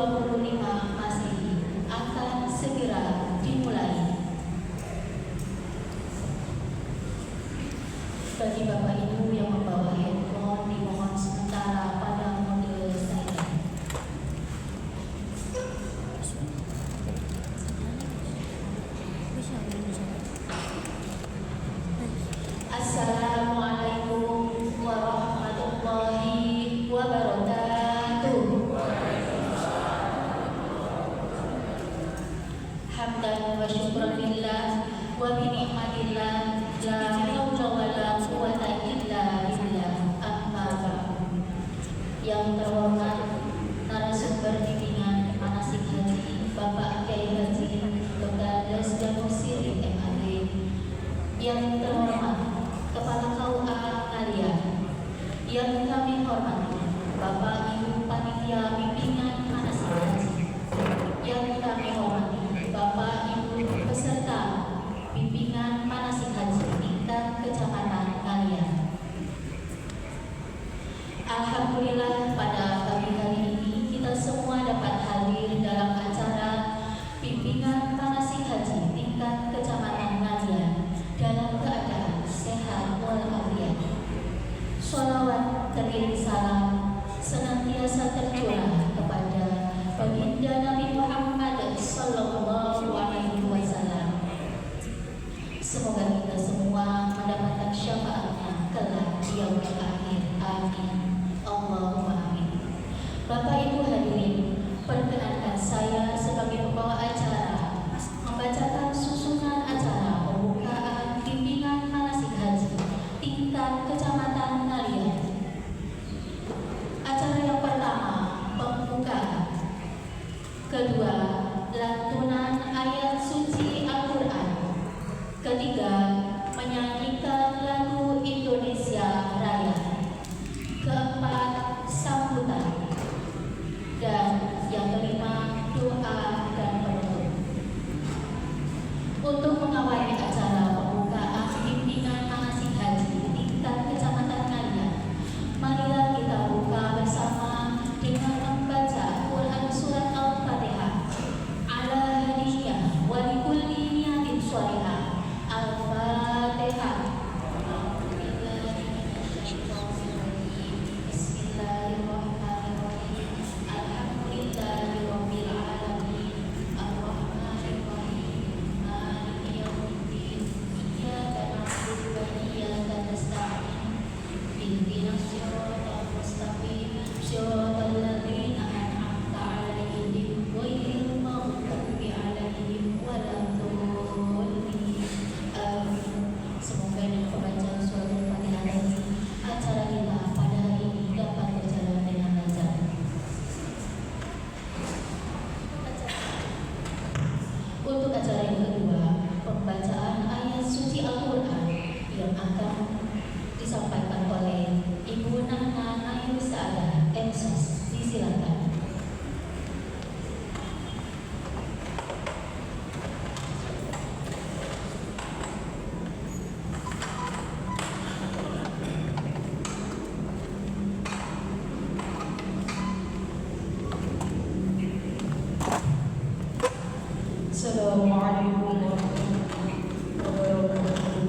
2025 Masehi akan segera dimulai. Bagi Bapak Ibu yang membawa handphone, dimohon sementara pada mode silent. Assalamualaikum warahmatullahi wabarakatuh. Hamdan wa syukran lillah wa bi ni'matillah la haula wa la quwwata illa billah. Amma ba'du. Yang terhormat narasumber bimbingan manasik haji Bapak Kiai Haji Dr. Desda Musiri MAD. Yang terhormat Kepala KUA Ngaria. Yang kami hormati Bapak Ibu Panitia Bimbingan Manasik Haji. Yang kami hormati Bapak Ibu peserta bimbingan manasik haji tingkat Kecamatan Ngaria. Alhamdulillah pada pagi hari ini kita semua dapat hadir dalam acara bimbingan manasik haji tingkat Kecamatan Ngaria dalam keadaan sehat walafiat. Sholawat terdiri salam senantiasa tercurah kepada baginda Nabi Muhammad Sallallahu Alaihi Wasallam. Semoga kita semua mendapatkan syafaatnya kelak di yaumil akhir. Amin. Allahumma amin. Bapak Ibu hadirin, perkenankan saya sebagai pembawa acara membacakan susunan acara pembukaan bimbingan manasik haji tingkat Kecamatan Ngaria. Acara yang pertama, pembukaan. Kedua, lantunan ayat suci Al-Quran. Ketiga, menyanyikan lagu Indonesia Raya. Keempat, sambutan. Dan yang kelima, doa dan penutup. Untuk mengawali acara pembukaan bimbingan manasik haji tingkat Kecamatan Ngaria, marilah kita buka bersama dengan membaca Quran Surat Al-Fatihah. Ala hadiyah wa likulli niyatin sholihah. Al-Fatihah. Bismillahirrahmanirrahim. Alhamdulillahirabbil alamin. Arrahmanirrahim. Maliki yaumiddin. Iyyaka na'budu wa iyyaka nasta'in. Ihdinas siratal mustaqim. Shiratal ladzina an'amta 'alaihim ghairil maghdubi 'alaihim waladdallin. Amin. Semoga dengan pembacaan surat Al-Fatihah ini acara kita pada hari ini dapat berjalan dengan lancar. Untuk acara yang kedua, pembacaan ayat suci Al-Quran yang akan disampaikan oleh Ibu Nana Nayusada MSOS. Disilakan. Assalamualaikum warahmatullahi wabarakatuh.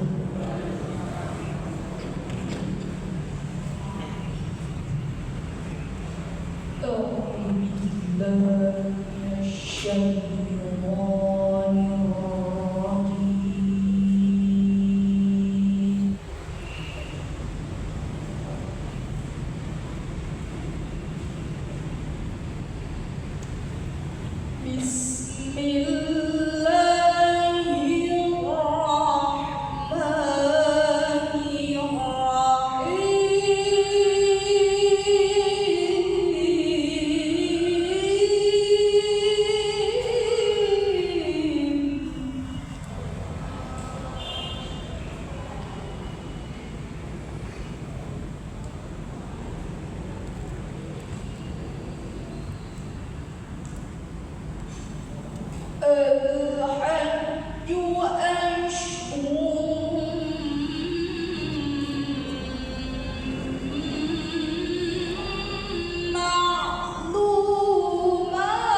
معلومات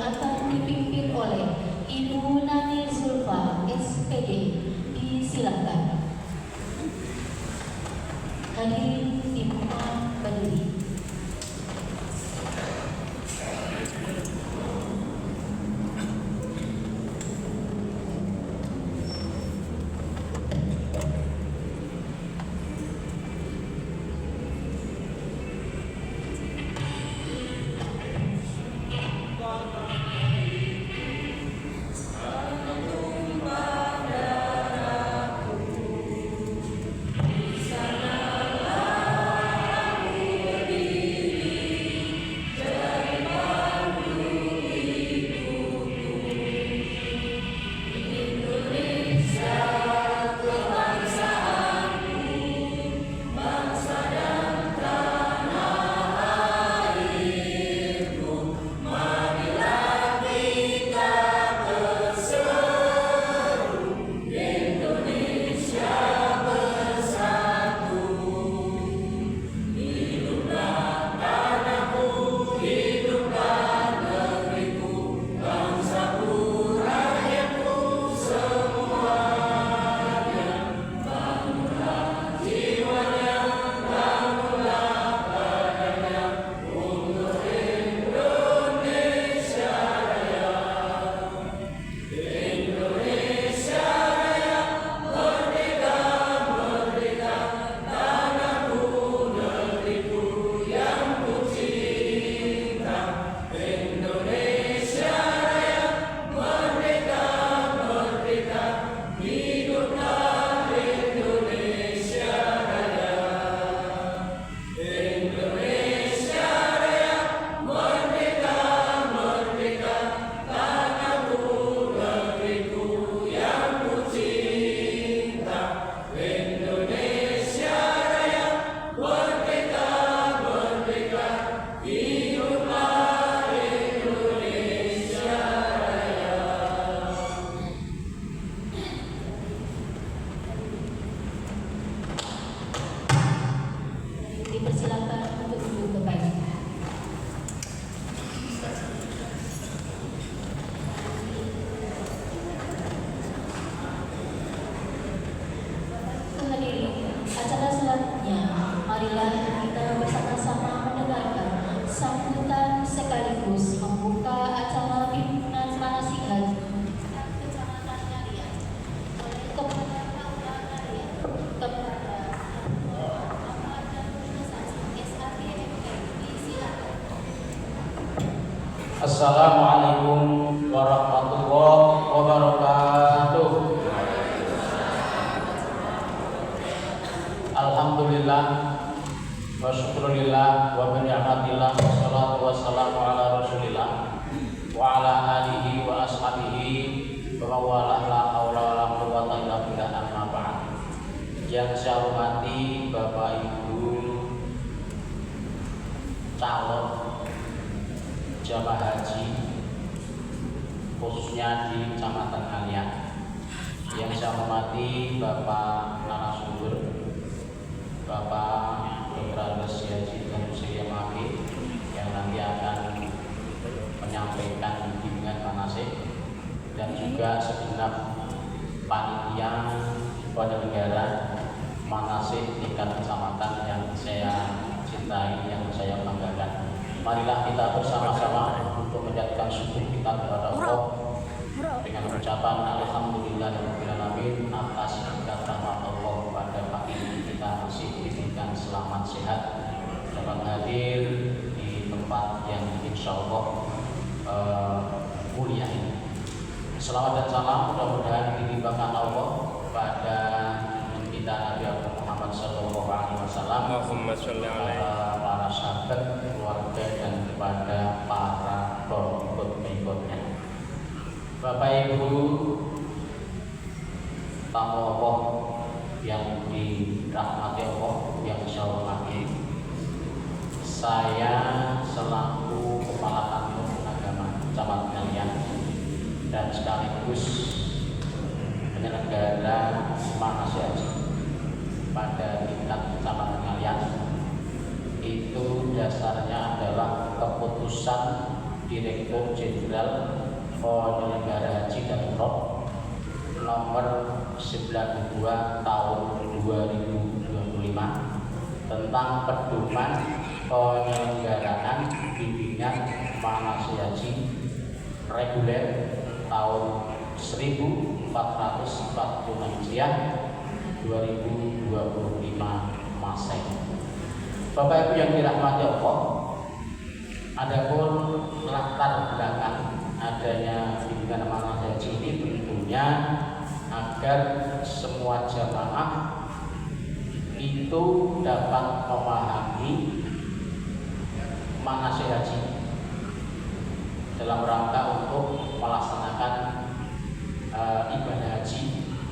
akan dipimpin oleh Ibu Nani Zulfa, SPD. Disilakan. Hadirin dimohon berdiri. Dipersilakan untuk duduk kembali. Hadirin, acara selanjutnya, marilah kita bersama-sama mendengarkan sambutan sekaligus membuka acara pimpinan nasihat Kecamatan Ngalian oleh Kepada Paula Ngalian, kepada Assalamualaikum warahmatullahi wabarakatuh. Alhamdulillah wa syukurillah wa bi'ni'matillah wa salatu wassalamu ala rasulillah wa ala alihi wa ashabihi wa mawalah la hawla wa la quwwata illa billah amma ba'd. Yang saya hormati Bapak Ibu calon jamaah haji khususnya di Kecamatan Ngalian. Yang saya hormati Bapak narasumber, Bapak Dr. Andes Haji Tanusirya Maki yang nanti akan menyampaikan bimbingan manasik, dan juga segenap panitia penyelenggara manasik tingkat kecamatan yang saya cintai, yang saya banggakan. Marilah kita bersama-sama untuk menjadikan syukur kita kepada Allah dengan ucapan alhamdulillahirabbil alamin atas berkat rahmat Allah pada pagi ini kita masih diberikan selamat sehat dapat hadir di tempat yang insyaallah mulia ini. Selawat dan salam mudah-mudahan dilimpahkan Allah pada kita Nabi Muhammad sallallahu alaihi wasallam, para sahabat, keluarga, dan kepada para pengikut-pengikutnya. Bapak Ibu tamu Allah yang dirahmati Allah, yang saya hormati, saya selaku Kepala Kantor Agama Kecamatan Ngalian dan sekaligus penyelenggara manasik haji pada tingkat Kecamatan Ngalian itu dasarnya adalah keputusan Direktur Jenderal Penyelenggara Haji dan Umroh nomor 92 tahun 2025 tentang pedoman penyelenggaraan bimbingan manasik haji reguler tahun 1446 Hijriah 2025 Masehi. Bapak Ibu yang dirahmati Allah, adapun latar belakang adanya bimbingan manasik haji ini tentunya agar semua jamaah itu dapat memahami manasik haji dalam rangka untuk melaksanakan ibadah haji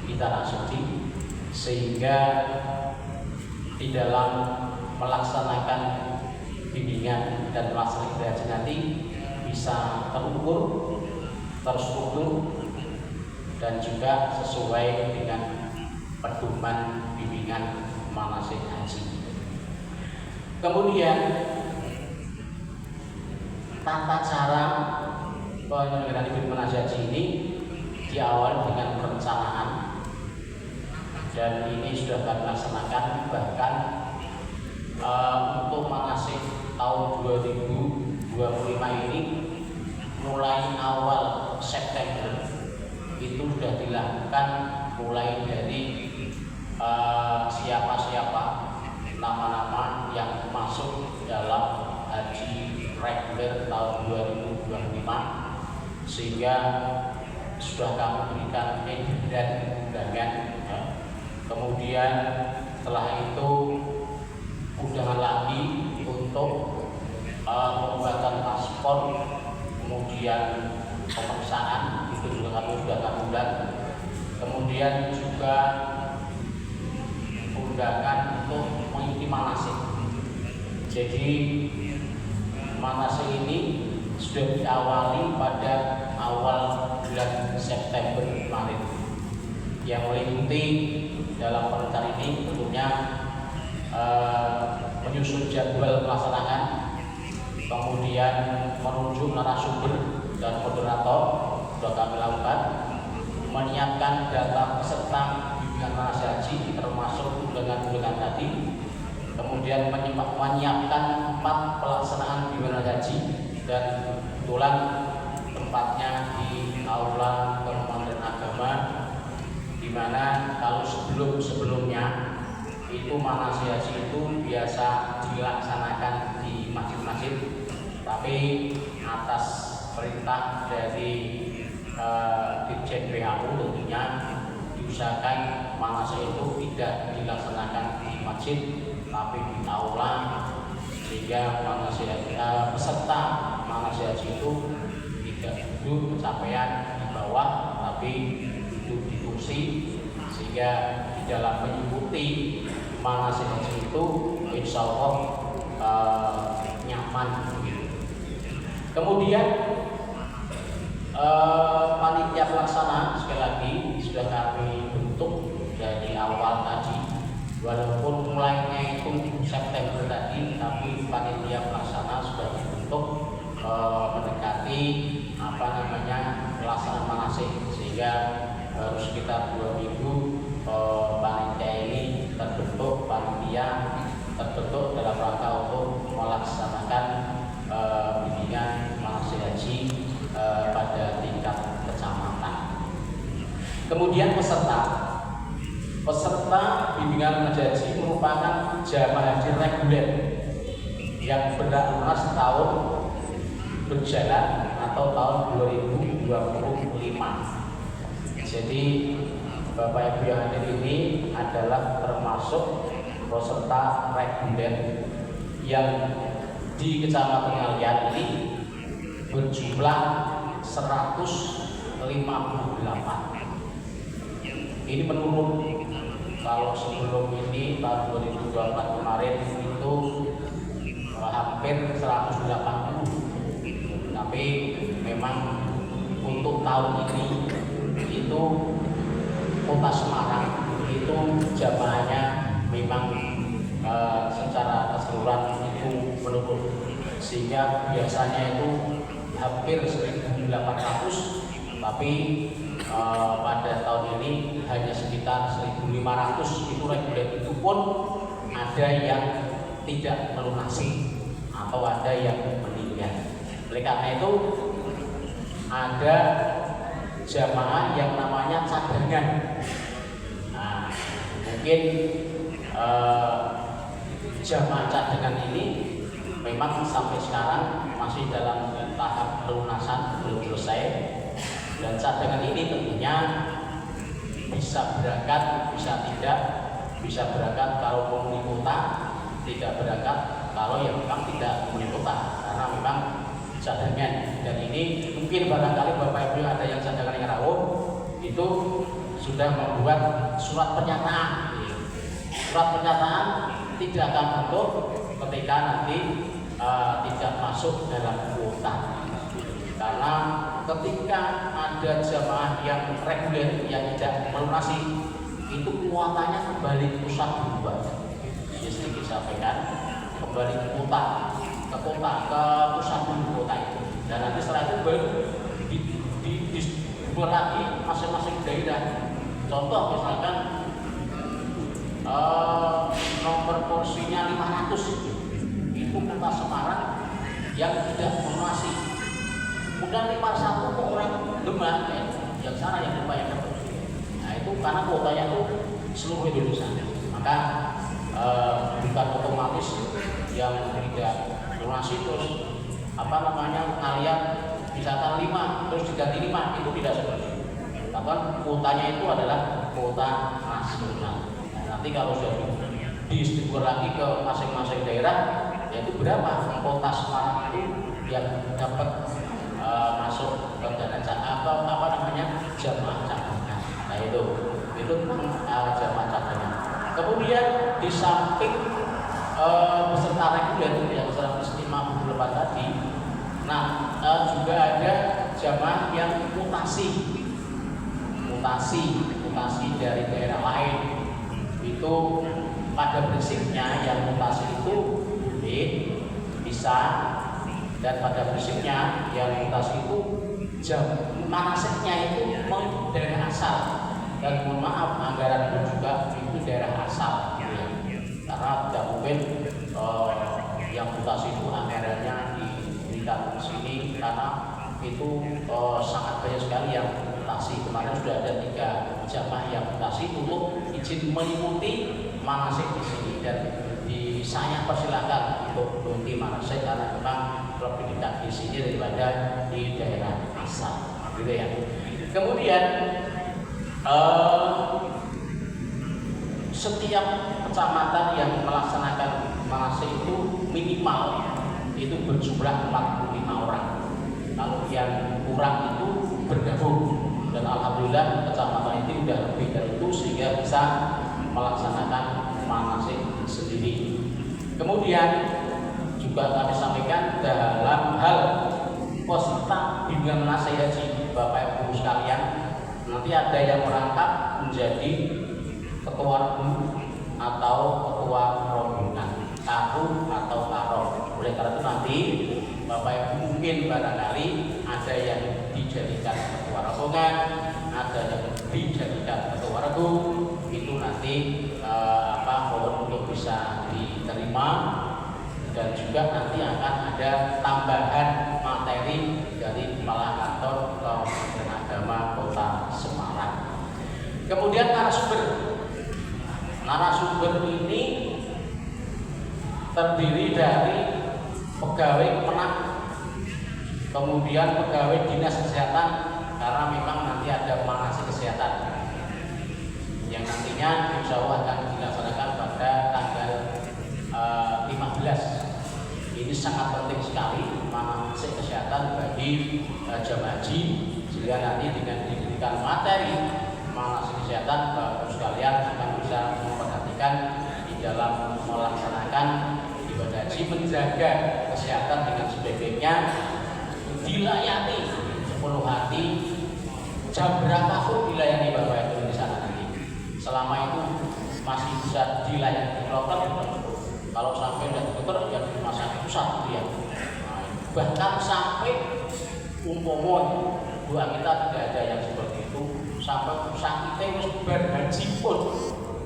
di tanah suci, sehingga di dalam melaksanakan bimbingan dan melaksanakan ibadah haji nanti bisa terukur, terstruktur, dan juga sesuai dengan pedoman bimbingan manasik haji. Kemudian tata cara penyelenggaraan ibadah manasik haji ini diawali dengan perencanaan, dan ini sudah kami laksanakan bahkan untuk manasik tahun 2025 ini mulai awal September itu sudah dilakukan, mulai dari siapa-siapa nama-nama yang masuk dalam haji reguler tahun 2025, sehingga sudah kami berikan edaran undangan. Kemudian setelah itu undangan lagi untuk pembuatan paspor, kemudian pemeriksaan itu juga kami sudah undang. Kemudian juga undangan untuk mengikuti manasik. Jadi manasik ini sudah diawali pada awal bulan September kemarin. Yang meliputi dalam perencanaan ini tentunya menyusun jadwal pelaksanaan, kemudian menunjuk narasumber dan moderator sudah kami lakukan, menyiapkan data peserta bimbingan manasik haji termasuk undangan-undangan tadi, kemudian menyiapkan tempat pelaksanaan bimbingan haji, dan kebetulan tempatnya di aula Kementerian Agama, di mana kalau sebelumnya itu manasik haji itu biasa dilaksanakan di masjid-masjid, tapi atas perintah dari Dirjen WHO tentunya diusahakan manasik itu tidak dilaksanakan di masjid tapi di aula, sehingga peserta manasik haji itu tidak duduk kecapean di bawah tapi duduk di kursi, sehingga di dalam mengikuti manasik haji itu insya Allah nyaman. Kemudian panitia pelaksana sekali lagi sudah kami bentuk dari awal tadi, walaupun mulainya itu September tadi, tapi panitia pelaksana sudah dibentuk mendekati pelaksanaan manasik, sehingga baru sekitar 2 minggu panitia ini terbentuk dalam rangka untuk melaksanakan bimbingan manasik haji pada tingkat kecamatan. Kemudian peserta bimbingan manasik haji merupakan jamaah haji reguler yang benar setahun berjalan atau tahun 2025. Jadi Bapak Ibu yang hadir ini adalah termasuk peserta reguler yang di kecamatan Ngalian ini berjumlah 158. Ini menurun. Kalau sebelum ini tahun 2024 kemarin itu hampir 180. Tapi memang untuk tahun ini itu Kota Semarang itu jamaahnya memang secara keseluruhan itu menurun, sehingga biasanya itu hampir 1.800, tapi pada tahun ini hanya sekitar 1.500 itu reguler. Itu pun ada yang tidak melunasi atau ada yang meninggal. Oleh karena itu ada jamaah yang namanya cadangan. Nah, mungkin jamaah cadangan ini memang sampai sekarang masih dalam tahap pelunasan, belum selesai. Dan cadangan ini tentunya bisa berangkat, bisa tidak, bisa berangkat kalau memenuhi kota, tidak berangkat kalau yang memang tidak memenuhi kota, karena memang cadangan. Dan ini mungkin barangkali Bapak Ibu ada yang cadangan yang rawuh itu sudah membuat surat pernyataan. Surat pernyataan tidak akan bentuk ketika nanti tidak masuk dalam kuota. Karena ketika ada jamaah yang reguler yang tidak melunasi, itu kuotanya kembali ke pusat dua. Jadi disampaikan kembali ke kota, ke pusat kota itu. Dan nanti setelah itu baru dibuat lagi masing-masing daerah. Contoh misalkan nomor porsinya 500 itu kota Semarang yang tidak melunasi. Kemudian 51 kok orang Demak, yang sana yang Demak yang dapat. Nah itu karena kuotanya itu seluruh Indonesia. Maka bukan otomatis yang tidak lunasi terus kalian misalkan 5 terus diganti 5, itu tidak seperti itu. Bahkan kuotanya itu adalah kuota nasional. Nah, nanti kalau sudah didistribusi lagi ke masing-masing daerah, yaitu berapa kuota Semarang itu yang dapat masuk ke dana jamaah cadangan. Nah itu jamaah cadangan. Kemudian di samping peserta reguler yang 158 tadi, nah juga ada jamaah yang mutasi dari daerah lain. Itu pada prinsipnya yang mutasi itu bisa, dan pada prinsipnya yang mutasi itu manasiknya itu mengikuti daerah asal. Dan mohon maaf, anggaran itu juga itu daerah asal, ya. Karena tidak mungkin yang mutasi itu anggarannya diberikan ke sini, karena itu sangat banyak sekali yang mutasi. Kemarin sudah ada 3 jamaah yang mutasi untuk izin mengikuti manasik di sini, dan saya persilakan untuk berhenti manasik karena memang lebih dekat di sini daripada di daerah asal, gitu ya. Kemudian setiap kecamatan yang melaksanakan manasik itu minimal itu berjumlah 45 orang. Kalau yang kurang itu bergabung, dan alhamdulillah kecamatan itu sudah lebih dari itu sehingga bisa melaksanakan manasik sendiri. Kemudian juga kami sampaikan dalam hal peserta bimbingan manasik haji, Bapak Ibu sekalian, nanti ada yang merangkap menjadi ketua regu atau ketua rombongan, karu atau karom. Oleh karena itu nanti Bapak Ibu mungkin barangkali ada yang dijadikan ketua rombongan, ada yang dijadikan ketua regu. Itu nanti mohon untuk bisa diterima, dan juga nanti akan ada tambahan materi dari Kepala Kantor Kementerian Agama Kota Semarang. Kemudian narasumber ini terdiri dari pegawai Kemenak, kemudian pegawai Dinas Kesehatan, karena memang nanti ada manasik kesehatan yang nantinya insya Allah akan dilaksanakan pada tanggal 15. Ini sangat penting sekali manasik kesehatan bagi jamaah haji, sehingga nanti dengan diberikan materi manasik kesehatan, Bapak sekalian akan bisa memperhatikan di dalam melaksanakan ibadah haji, menjaga kesehatan dengan sebaik-baiknya, dilayani sepenuh hati, jam berapapun dilayani Bapak Ibu di sana nanti. Selama itu masih bisa dilayani di lokal, kalau sampai dan dokter ya di rumah sakit pusat gitu ya. Bahkan sampai Umpomo doa kita tidak ada yang seperti itu, sampai usaha kita harus berhaji pun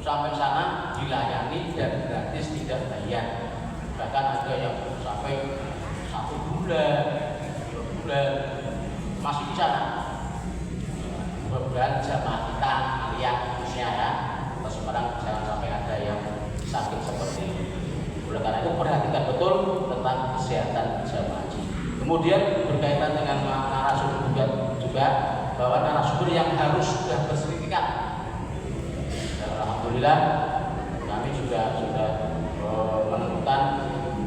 sampai sana dilayani dan gratis tidak bayar. Bahkan ada yang sampai 1 bulan, 2 bulan masih di sana. Mudah-mudahan jamaah kita lihat khususnya ya, sekarang jangan sampai ada yang sakit seperti ini. Oleh karena itu perhatikan betul tentang kesehatan jamaah haji. Kemudian berkaitan dengan narasumber juga bahwa narasumber yang harus sudah bersertifikat. Dan alhamdulillah kami juga sudah menemukan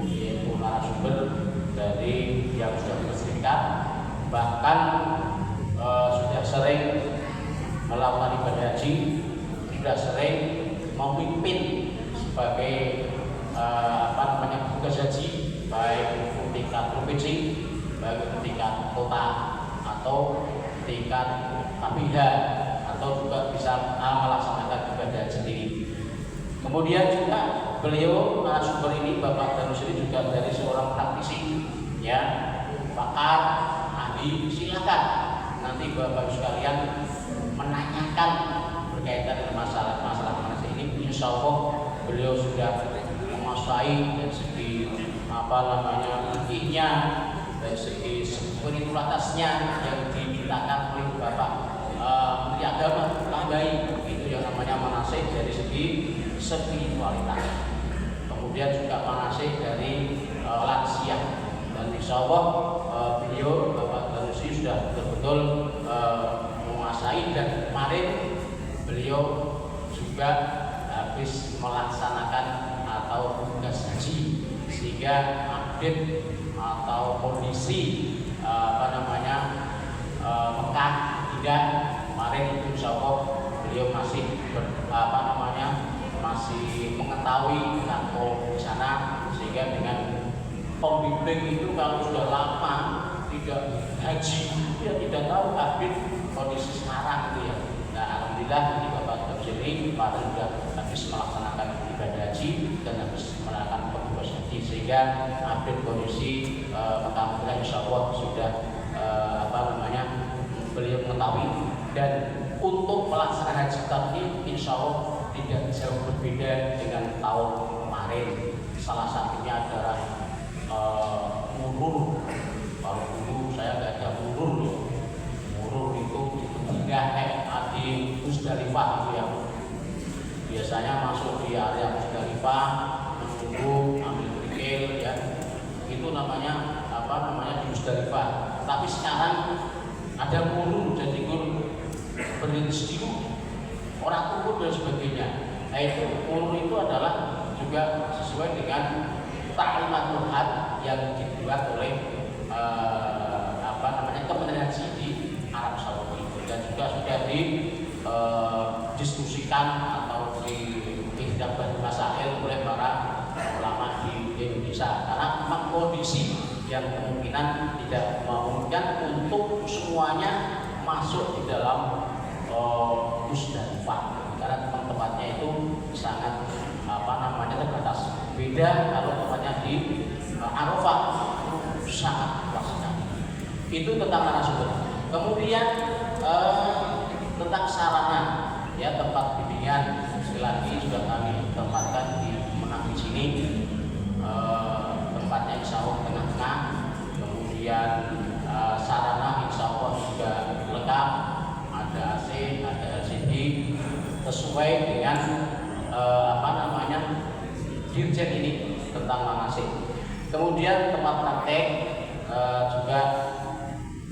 yaitu narasumber dari yang sudah bersertifikat, bahkan sudah sering melakukan ibadah haji, sudah sering memimpin sebagai tugas haji, baik tingkat provinsi, baik tingkat kota atau tingkat KPH, atau juga bisa melaksanakan ibadah sendiri. Kemudian juga beliau narasumber ini Bapak Danus ini juga dari seorang praktisi, ya, pakar, ahli. Silakan nanti Bapak sekalian menanyakan berkaitan dengan masalah ini. Insya Allah beliau sudah menguasai dari segi fikihnya, dari segi spiritualitasnya yang dimintakan oleh Bapak Menteri Agama, tambahi itu yang namanya manasik dari segi spiritualitas. Kemudian juga manasik dari lansia, dan insya Allah beliau Bapak Danusi sudah betul-betul menguasai, dan kemarin beliau juga habis melaksanakan atau tugas haji, sehingga update atau kondisi Mekah tidak kemarin itu insya Allah beliau masih masih mengetahui tentang di sana, sehingga dengan pembimbing itu kalau sudah lama tidak haji dia tidak tahu update kondisi sekarang gitu ya. Nah alhamdulillah ini Bapak Terjadi kemarin sudah habis melaksanakan ibadah haji dan habis melakukan tugas haji, sehingga update kondisi Mekah insya Allah sudah beliau mengetahui. Dan untuk pelaksanaan haji tahun ini insya Allah tidak jauh berbeda dengan tahun kemarin. Salah satunya adalah murur. Kalau dulu saya nggak ada murur, murur itu tinggal di Musdalifah itu ya. Biasanya masuk di area Musdalifah, menunggu, ambil kerikil ya. Itu namanya di Musdalifah. Tapi sekarang ada murur, jadi berhenti orang turun dan sebagainya. Nah itu murur itu adalah juga sesuai dengan ta'limatul had yang dibuat oleh Kementerian Haji di Arab Saudi, dan juga sudah didiskusikan atau dihidangkan masail oleh para ulama di Indonesia, karena memang kondisi yang kemungkinan tidak memungkinkan untuk semuanya masuk di dalam Musdalifah, karena tempatnya itu sangat terbatas. Beda kalau tempatnya di Arafah itu sangat luas sekali. Itu tentang narasumber. Kemudian tentang sarana, ya, tempat bimbingan sekali lagi sudah kami tempatkan di Menang di sini. Tempatnya insya Allah tengah-tengah. Kemudian sarana insya Allah juga lengkap, ada AC, ada LCD, sesuai dengan dirjen ini tentang manasik. Kemudian tempat praktek juga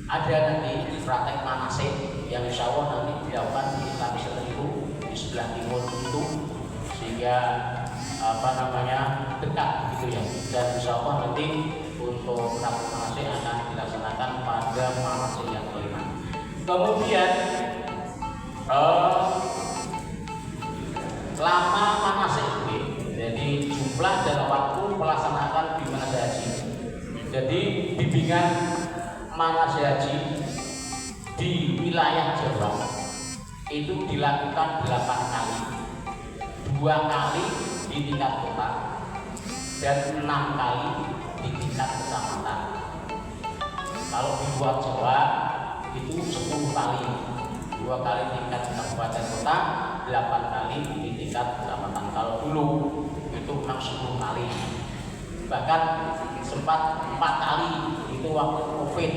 ada nanti praktek manasik yang insya Allah nanti dilakukan di Kamisel itu di sebelah timur itu, sehingga dekat gitu ya. Dan insya Allah nanti untuk praktek manasik akan dilaksanakan pada manasik yang kelima. Kemudian lama manasik ini, jadi jumlah dan waktu melaksanakan bimbingan haji. Jadi bimbingan manasik haji di wilayah Jawa itu dilakukan 8 kali, 2 kali di tingkat kota dan 6 kali di tingkat kecamatan. Kalau di luar Jawa itu 10 kali, 2 kali tingkat kabupaten kota, 8 kali di tingkat kecamatan. Kalau dulu itu memang 10 kali, bahkan sempat 4 kali itu waktu COVID,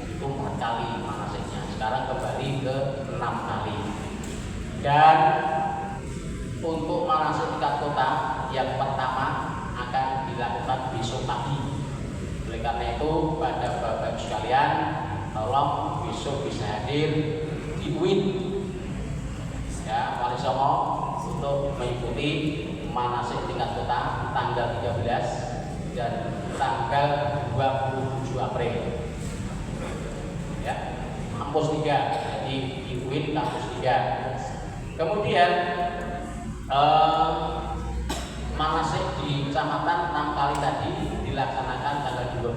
itu 4 kali manasiknya. Sekarang kembali ke 6 kali. Dan untuk manasik tingkat kota yang pertama akan dilakukan besok pagi. Oleh karena itu pada Bapak Ibu sekalian, tolong besok bisa hadir di UIN ya, Wali Songo untuk mengikuti manasik tingkat kota tanggal 13 dan tanggal 27 April ya, kampus 3, jadi di UIN kampus 3. Kemudian manasik di kecamatan 6 kali tadi dilaksanakan tanggal 12,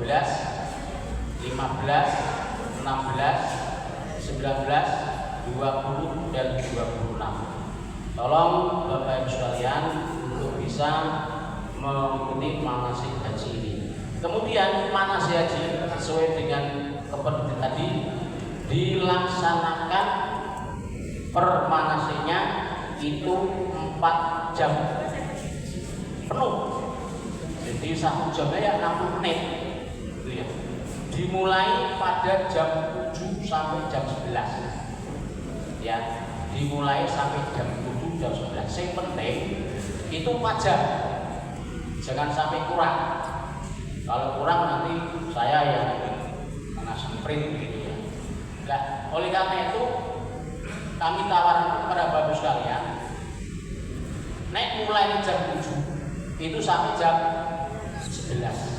15, 16, 19, 20 dan 26. Tolong Bapak Ibu sekalian untuk bisa mengikuti manasik haji ini. Kemudian manasik haji sesuai dengan keperluan tadi dilaksanakan per manasiknya itu 4 jam penuh. Jadi 1 jamnya ya 60 menit gitu ya. Dimulai pada jam 7 sampai jam 11 ya, dimulai sampai jam 7 jam 11. Yang penting itu 4 jam, jangan sampai kurang. Kalau kurang nanti saya yang kena sprint gitu ya. Nah, oleh karena itu kami tawarkan kepada Bapak sekalian, naik mulai jam 7 itu sampai jam 11.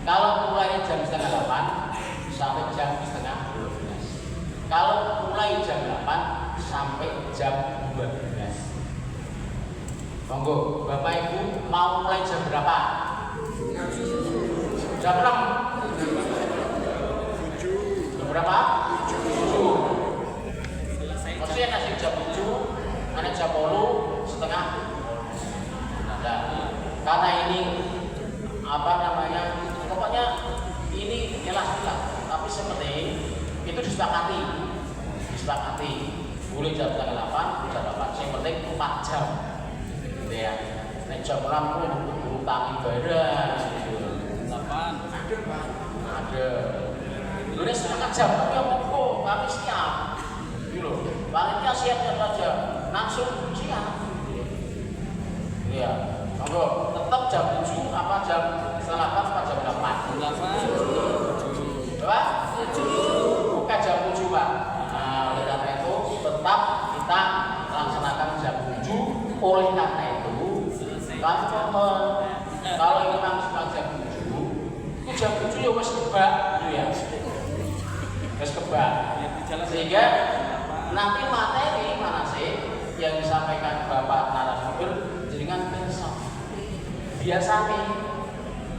Kalau mulai jam setengah 8 sampai jam setengah 12. Kalau mulai jam 8 sampai jam 12. Monggo, Bapak Ibu mau mulai jam berapa? Jam 6. Jam berapa? 7. Maksudnya nasi jam 7, ada jam 10, setengah. Nah, karena ini apa namanya? Pokoknya ini jelas lah. Tapi seperti itu disepakati. Boleh jam setengah 8, jam 8. Yang penting 4 jam. Gitu ya. Nek jam 6 pun utang ibadah. 8. Ada. Ini setengah jam, tapi yang kok kami siap. Gitu. Panitia siap saja. Langsung siap. Iya. Monggo, tetap jam 7 apa jam setengah 8 apa jam 8? 8. Berapa? 7. Bukan jam 7, Pak. Nah, oleh karena itu tetap kita laksanakan jam 7. Oleh karena itu kami mohon kalau ini memang jam 7, itu jam 7 ya wes kebak gitu ya. Wes kebak. Sehingga nanti materi manasik yang disampaikan Bapak narasumber dengan besok. Biasanya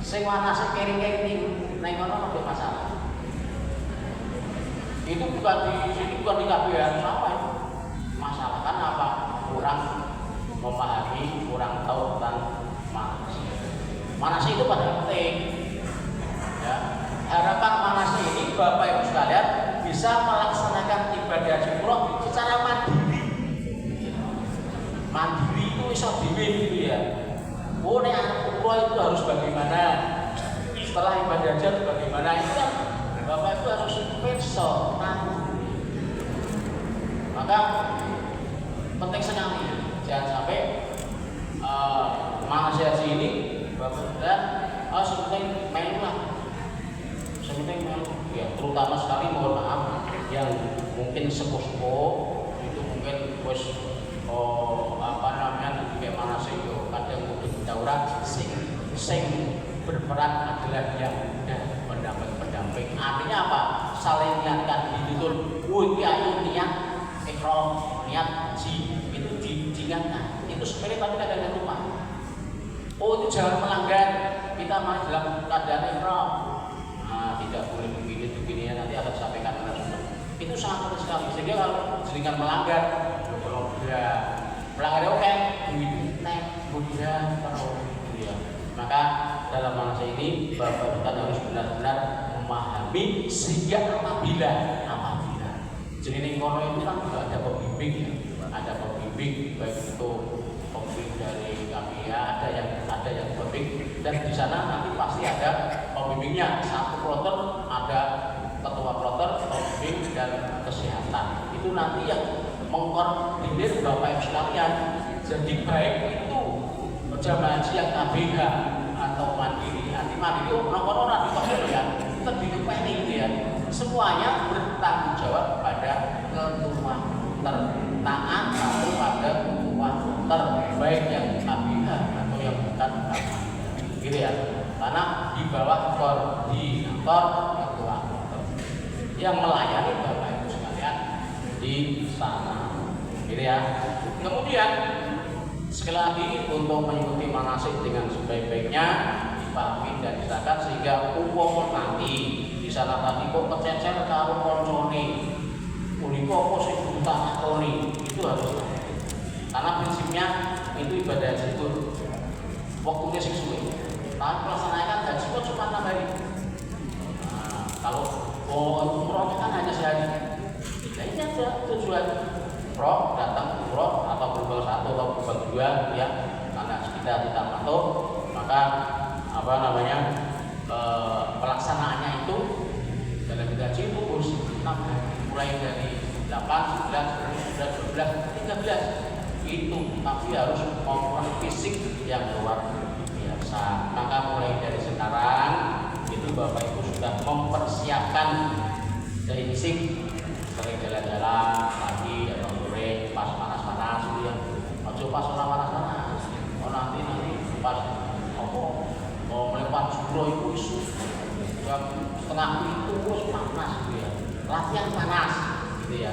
sing manasik kering-kering nang kono ada masalah. Itu bukan di sini, bukan di KBR apa itu. Masalah kan apa? Kurang memahami, kurang tahu tentang manasik. Manasik itu pada penting. Ya. Harapan manasik ini Bapak Ibu sekalian bisa melaksanakan ibadah haji umroh secara mandiri. Mandiri itu bisa dhewe gitu ya. Oh, nek umroh itu harus bagaimana? Setelah ibadah haji harus bagaimana? Itu kan Bapak itu harus perso tahu. Maka penting sekali jangan sampai manasik haji ini Bapak dan sepenting melu lah. Sepenting melu ya, terutama sekali mohon maaf yang mungkin sepuh-sepuh itu mungkin wis apa namanya nanti kayak manasik yo kadang mungkin daurat sing berperan adalah yang muda pendamping. Artinya apa? Saling niatkan ditutur. Ayo niat ikhram, niat haji itu diingatkan. Itu sebenarnya tapi kadang lupa. Oh, itu jangan melanggar. Kita masih dalam keadaan ikhram. Nah, tidak boleh begini ya, nanti akan sampaikan narasumber. Itu sangat penting sekali. Sehingga kalau jenengan melanggar, melanggar oke, kemudian ya. Maka dalam masa ini Bapak kita harus benar-benar memahami sehingga apabila jadi ning kono itu kan juga ada pembimbing ya, ada pembimbing baik itu pembimbing dari KPIA, ada yang pembimbing, dan di sana nanti pasti ada pembimbingnya, satu kloter ada ketua kloter, pembimbing dan kesehatan. Itu nanti yang mengkoordinir Bapak Ibu sekalian. Jadi baik itu jamaah haji yang KBH atau mandiri, anti mandiri, orang di pasar ya, terdiri itu ya. Semuanya bertanggung jawab pada ketua kloter, taat atau pada ketua kloter, baik yang KBH atau yang bukan KBH, gitu ya. Karena di bawah koordinator ketua kloter yang melayani Bapak Ibu sekalian di sana, gitu ya. Kemudian sekali lagi untuk mengikuti manasik dengan sebaik-baiknya dipahami dan disahkan sehingga umum nanti di sana tadi kok kececer karo koncone punika apa sing buta akoni, itu harus karena prinsipnya itu ibadah haji itu waktunya sing suwe. Tapi melaksanakan haji kok cuma 6 hari. Nah, kalau umroh kan hanya sehari. Nah, ini aja tujuan umroh, datang umroh atau gelombang 1 atau gelombang 2 ya, karena kita tidak patuh, maka pelaksanaannya itu dalam gaji itu harus 6 hari, mulai dari 8, 9, 10, 11, 12, 13 itu, tapi harus mempunyai fisik yang luar biasa. Maka mulai dari sekarang itu Bapak Ibu sudah mempersiapkan dari fisik, sering jalan-jalan pagi atau sore pas panas-panas gitu ya. Ojo pas ora panas-panas. Oh nanti pas mau melempar jumroh itu isu jam setengah itu panas gitu ya. Latihan panas gitu ya.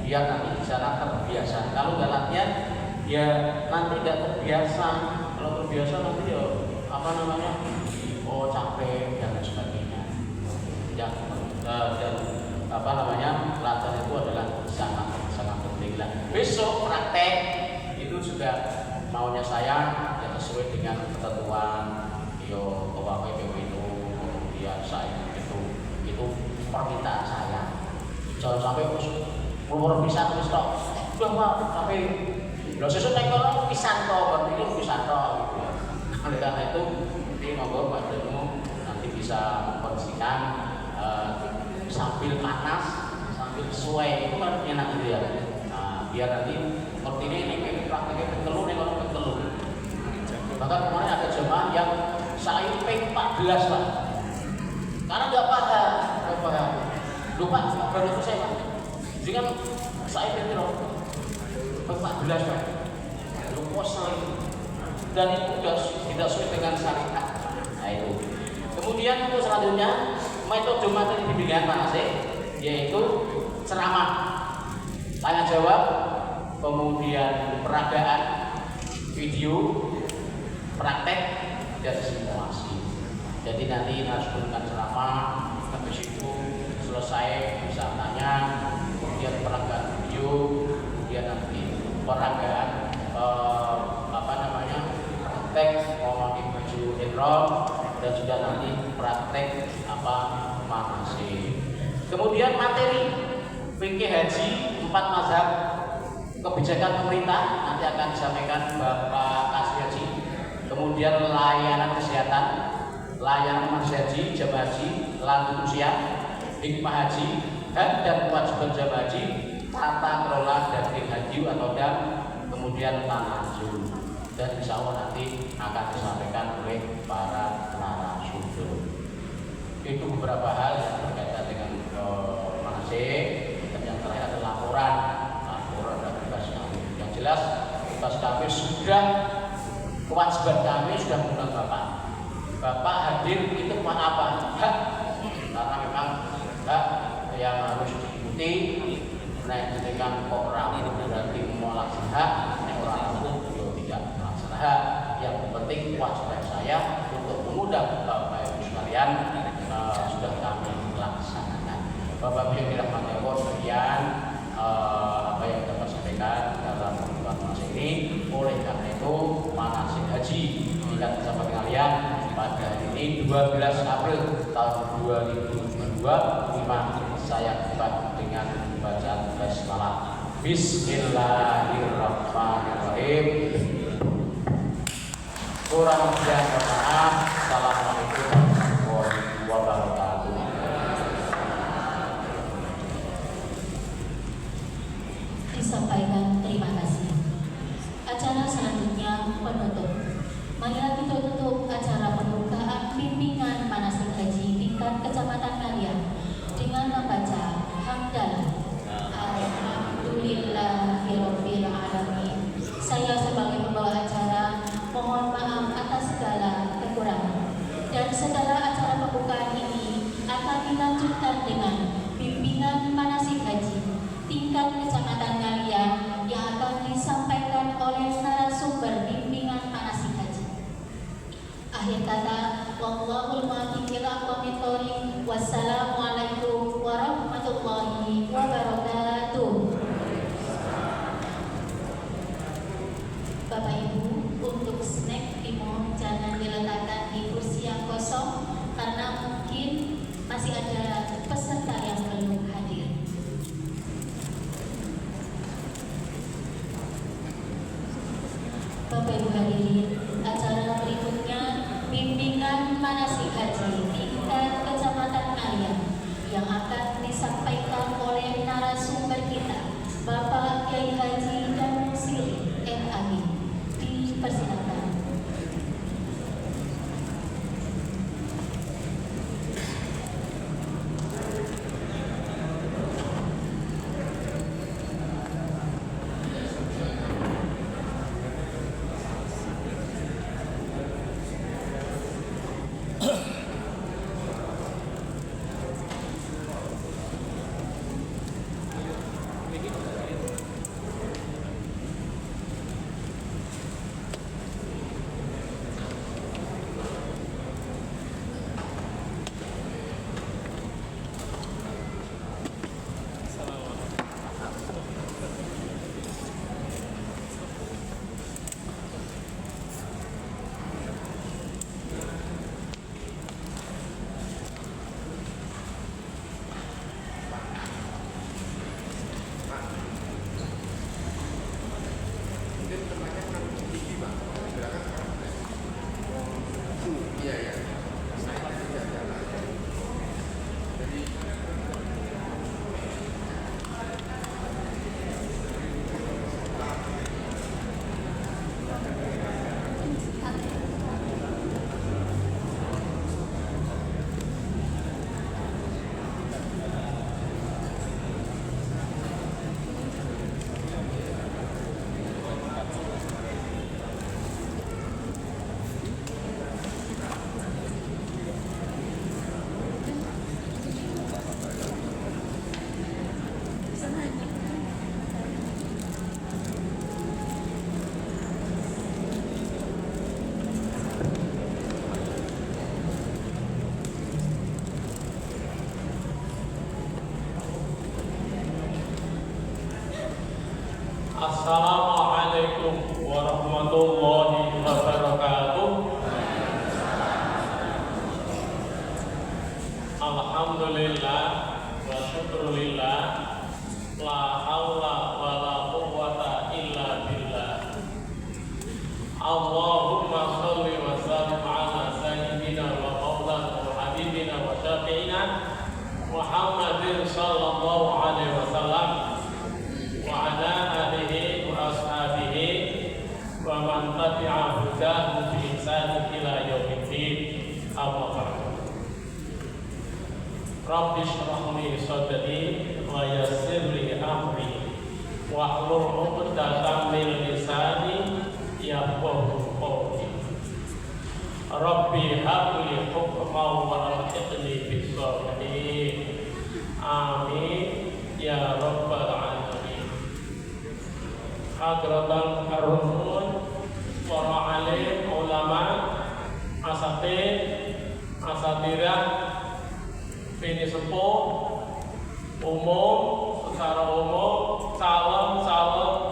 Biar nanti di sana terbiasa. Kalau nggak latihan ya nanti nggak terbiasa. Kalau terbiasa nanti ya capek dan sebagainya. Latihan itu adalah sangat penting lah. Besok praktek itu juga maunya saya yang sesuai dengan ketentuan ketua PPW itu, kemudian saya itu permintaan saya. Jangan sampai umur bisa terus tok. Udah Pak, sampai lo sesuk nek kono pisan to, berarti itu pisan to gitu ya. Oleh karena itu nanti monggo Pak Demo nanti bisa mengkondisikan sambil panas, sambil sesuai itu kan enak gitu ya. Nah, biar nanti seperti ini prakteknya pentelu nih kalau pentelu. Bahkan kemarin ada jemaah yang saya peng 14 Pak. Karena nggak paham. Lupa baru itu saya Pak. Jadi kan saya peng 14 Pak. Lupa sekali. Dan itu sudah tidak sesuai dengan syariat. Nah itu. Kemudian untuk selanjutnya metode materi bimbingan manasik yaitu ceramah, tanya jawab, kemudian peragaan, video, praktek dan simulasi. Jadi nanti harus melakukan ceramah, habis itu selesai bisa tanya, kemudian peragaan video, kemudian nanti peragaan praktek memakai baju ihram dan juga nanti praktek manasik. Kemudian materi fikih haji 4 mazhab kebijakan pemerintah nanti akan disampaikan Bapak Kasih Haji. Kemudian layanan kesehatan, layanan haji, jamaah haji, lanjut usia, hikmah haji, hak dan kewajiban jamaah haji, tata kelola daging haji atau dam, kemudian tanazul. Dan insya Allah nanti akan disampaikan oleh para narasumber. Itu beberapa hal yang berkaitan dengan manasik. Dan yang terakhir adalah laporan dan tugas kami. Yang jelas tugas kami sudah, kewajiban kami sudah menggunakan Bapak hadir itu apa? Hak, karena memang hak yang harus diikuti. Nah, ketika orang berarti melaksanakan hak, orang itu tidak melaksanakan hak. Yang penting kewajiban saya untuk mengundang Bapak Ibu sekalian sudah kami laksanakan. Bapak Ibu yang dirahmati Allah sekalian, apa yang dapat sampaikan dalam pertemuan manasik ini. Oleh karena itu manasik haji tingkat sahabat kalian pada hari ini 12 April tahun 2022 kedua, imam saya buka dengan bacaan basmalah. Bismillahirrahmanirrahim. Kurang lebihnya mohon maaf. Assalamualaikum warahmatullahi wabarakatuh. Disampaikan terima kasih. Acara selanjutnya penutup. Marilah kita tutup acara pembukaan bimbingan manasik haji tingkat Kecamatan Ngalian dengan membaca hamdalah. Alhamdulillahirabbil alamin. Saya sebagai pembawa acara mohon maaf atas segala kekurangan. Dan setelah acara pembukaan ini akan dilanjutkan dengan bimbingan manasik haji tingkat Kecamatan Ngalian yang akan disampaikan oleh narasumber bimbingan manasik haji. Akhir kata, wallahul muwaffiq ila aqwamit thoriq. Wassalamualaikum warahmatullahi wabarakatuh. Bapak Ibu, untuk snack dimohon jangan diletakkan di kursi yang kosong karena mungkin masih ada peserta yang belum hadir. Bapak Ibu hadirin, acara berikutnya bimbingan manasik haji tingkat Kecamatan Ngalian yang akan disampaikan oleh narasumber kita, Bapak Kiai Haji dan Siri MAG. Dipersilakan. Assalamualaikum warahmatullahi wabarakatuh. Alhamdulillah wa syukrulillah, la haula wa la quwwata illa billah. Allahumma shalli wa sallim ala sayyidina wa maulana wa habibina wa syafi'ina Muhammadin sallallahu alaihi wasallam wa ala alihi wa ashabihi wa man tabi'a hudahu bi ihsan ila yaumiddin. Amma ba'du. Rabbi shrah li sadri wa yassir li amri wa hlul 'uqdatam min lisani yafqahu qawli. Rabbi hab li hukman wa alhiqni bis shalihin. Amin ya rabbal alamin. Hadratan karumun para alim ulama asatid asatidah bini sepuh umum secara umum calon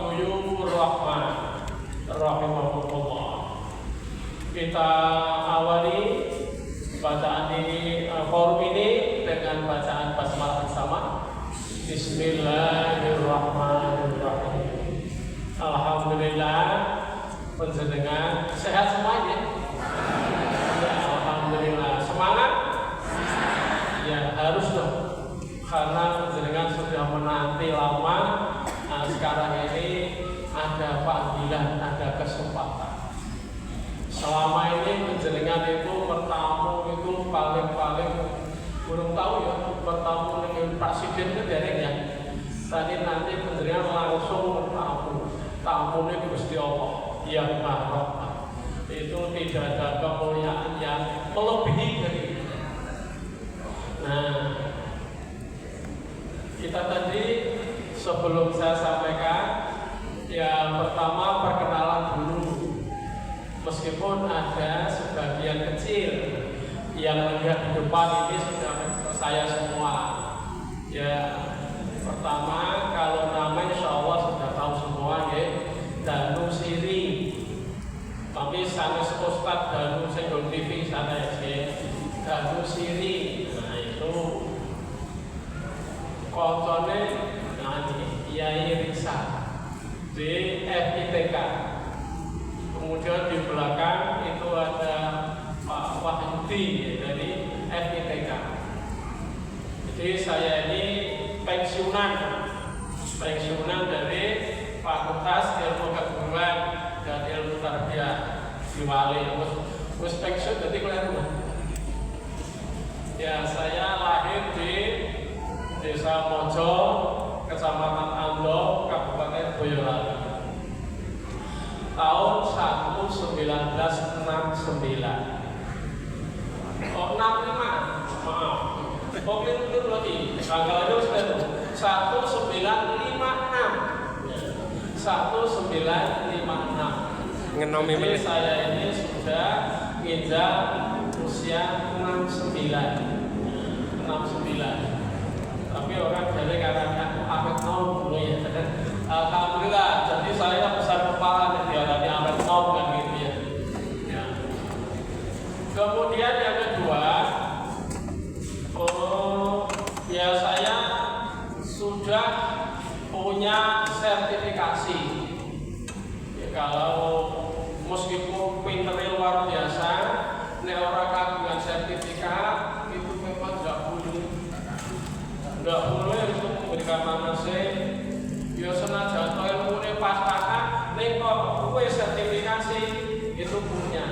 duyufur rahman rahimahullah. Kita awali bacaan ini forum ini dengan bacaan Alhamdulillah panjenengan sehat semuanya. Ya, alhamdulillah. Semangat? Ya harus dong. Karena panjenengan sudah menanti lama. Nah, sekarang ini ada panggilan, ada kesempatan. Selama ini panjenengan itu bertamu itu paling belum tahu ya, bertamu dengan presiden itu dereng ya. Tadi nanti panjenengan langsung bertamu, tamunya Gusti Allah yang Maha Rahman. Itu tidak ada kemuliaan yang melebihi dari itu. Nah, kita tadi sebelum saya sampaikan, yang pertama perkenalan dulu. Meskipun ada sebagian kecil yang melihat di depan ini sudah saya semua. Ya, pertama kalau nama insya Allah sudah tahu semua ya, Danu Siri. Tapi sanes Ustadz Danu Senggol TV sana ya, Danu Siri. Nah itu koncone Yai Risa di FITK. Kemudian di belakang itu ada Pak Wahyudi dari FITK. Jadi saya ini pensiunan dari Fakultas Ilmu Keguruan dan Ilmu Tarbiyah di Wali. Terus pensiun jadi keluar rumah. Ya, saya lahir di Desa Mojo, Kecamatan Ando, Kabupaten Boyolali. Tahun 1969. Oh, 65. Maaf. Oh, keliru lagi. Tanggalnya sudah 1956. Ngenomi Jadi saya ini sudah nginjak usia 69. Tapi orang dari katakan Ahmed Naum dulu ya. Alhamdulillah, jadi saya besar kepala di hadapan Ahmed Naum kan gitu ya. Ya. Kemudian yang kedua, ya saya sudah punya sertifikasi. Ya, kalau meskipun pinternya luar biasa, nek ora kagungan sertifikat itu memang nggak boleh untuk memberikan manase. Ya senajan ilmune pas-pasan, ning kok kowe sertifikasi itu punya.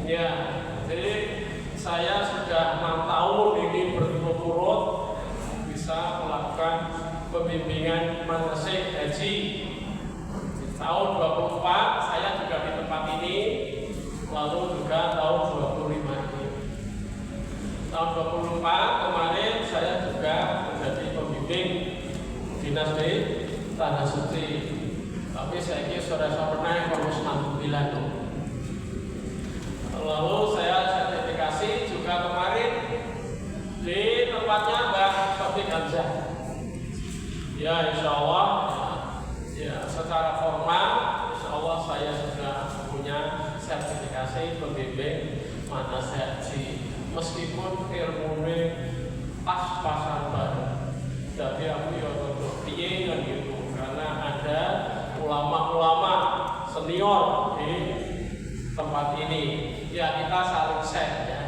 Ya, jadi saya sudah 6 tahun ini berturut-turut bisa melakukan pembimbingan manasik haji. Tahun 24 saya juga di tempat ini, lalu juga tahun 25 ini. Tahun 24 kemarin saya juga menjadi pembimbing dinas di Tanah Suci. Tapi saya kira sudah pernah harus 6 bulan. Lalu saya sertifikasi juga kemarin di tempatnya Mbak Sofi Hamzah. Ya, insya Allah ya secara formal insya Allah saya sudah punya sertifikasi pembimbing manasik haji. Meskipun ilmunya pas-pasan baru, jadi aku ya untuk piye kan gitu, karena ada ulama-ulama senior di tempat ini. Ya kita saling share ya,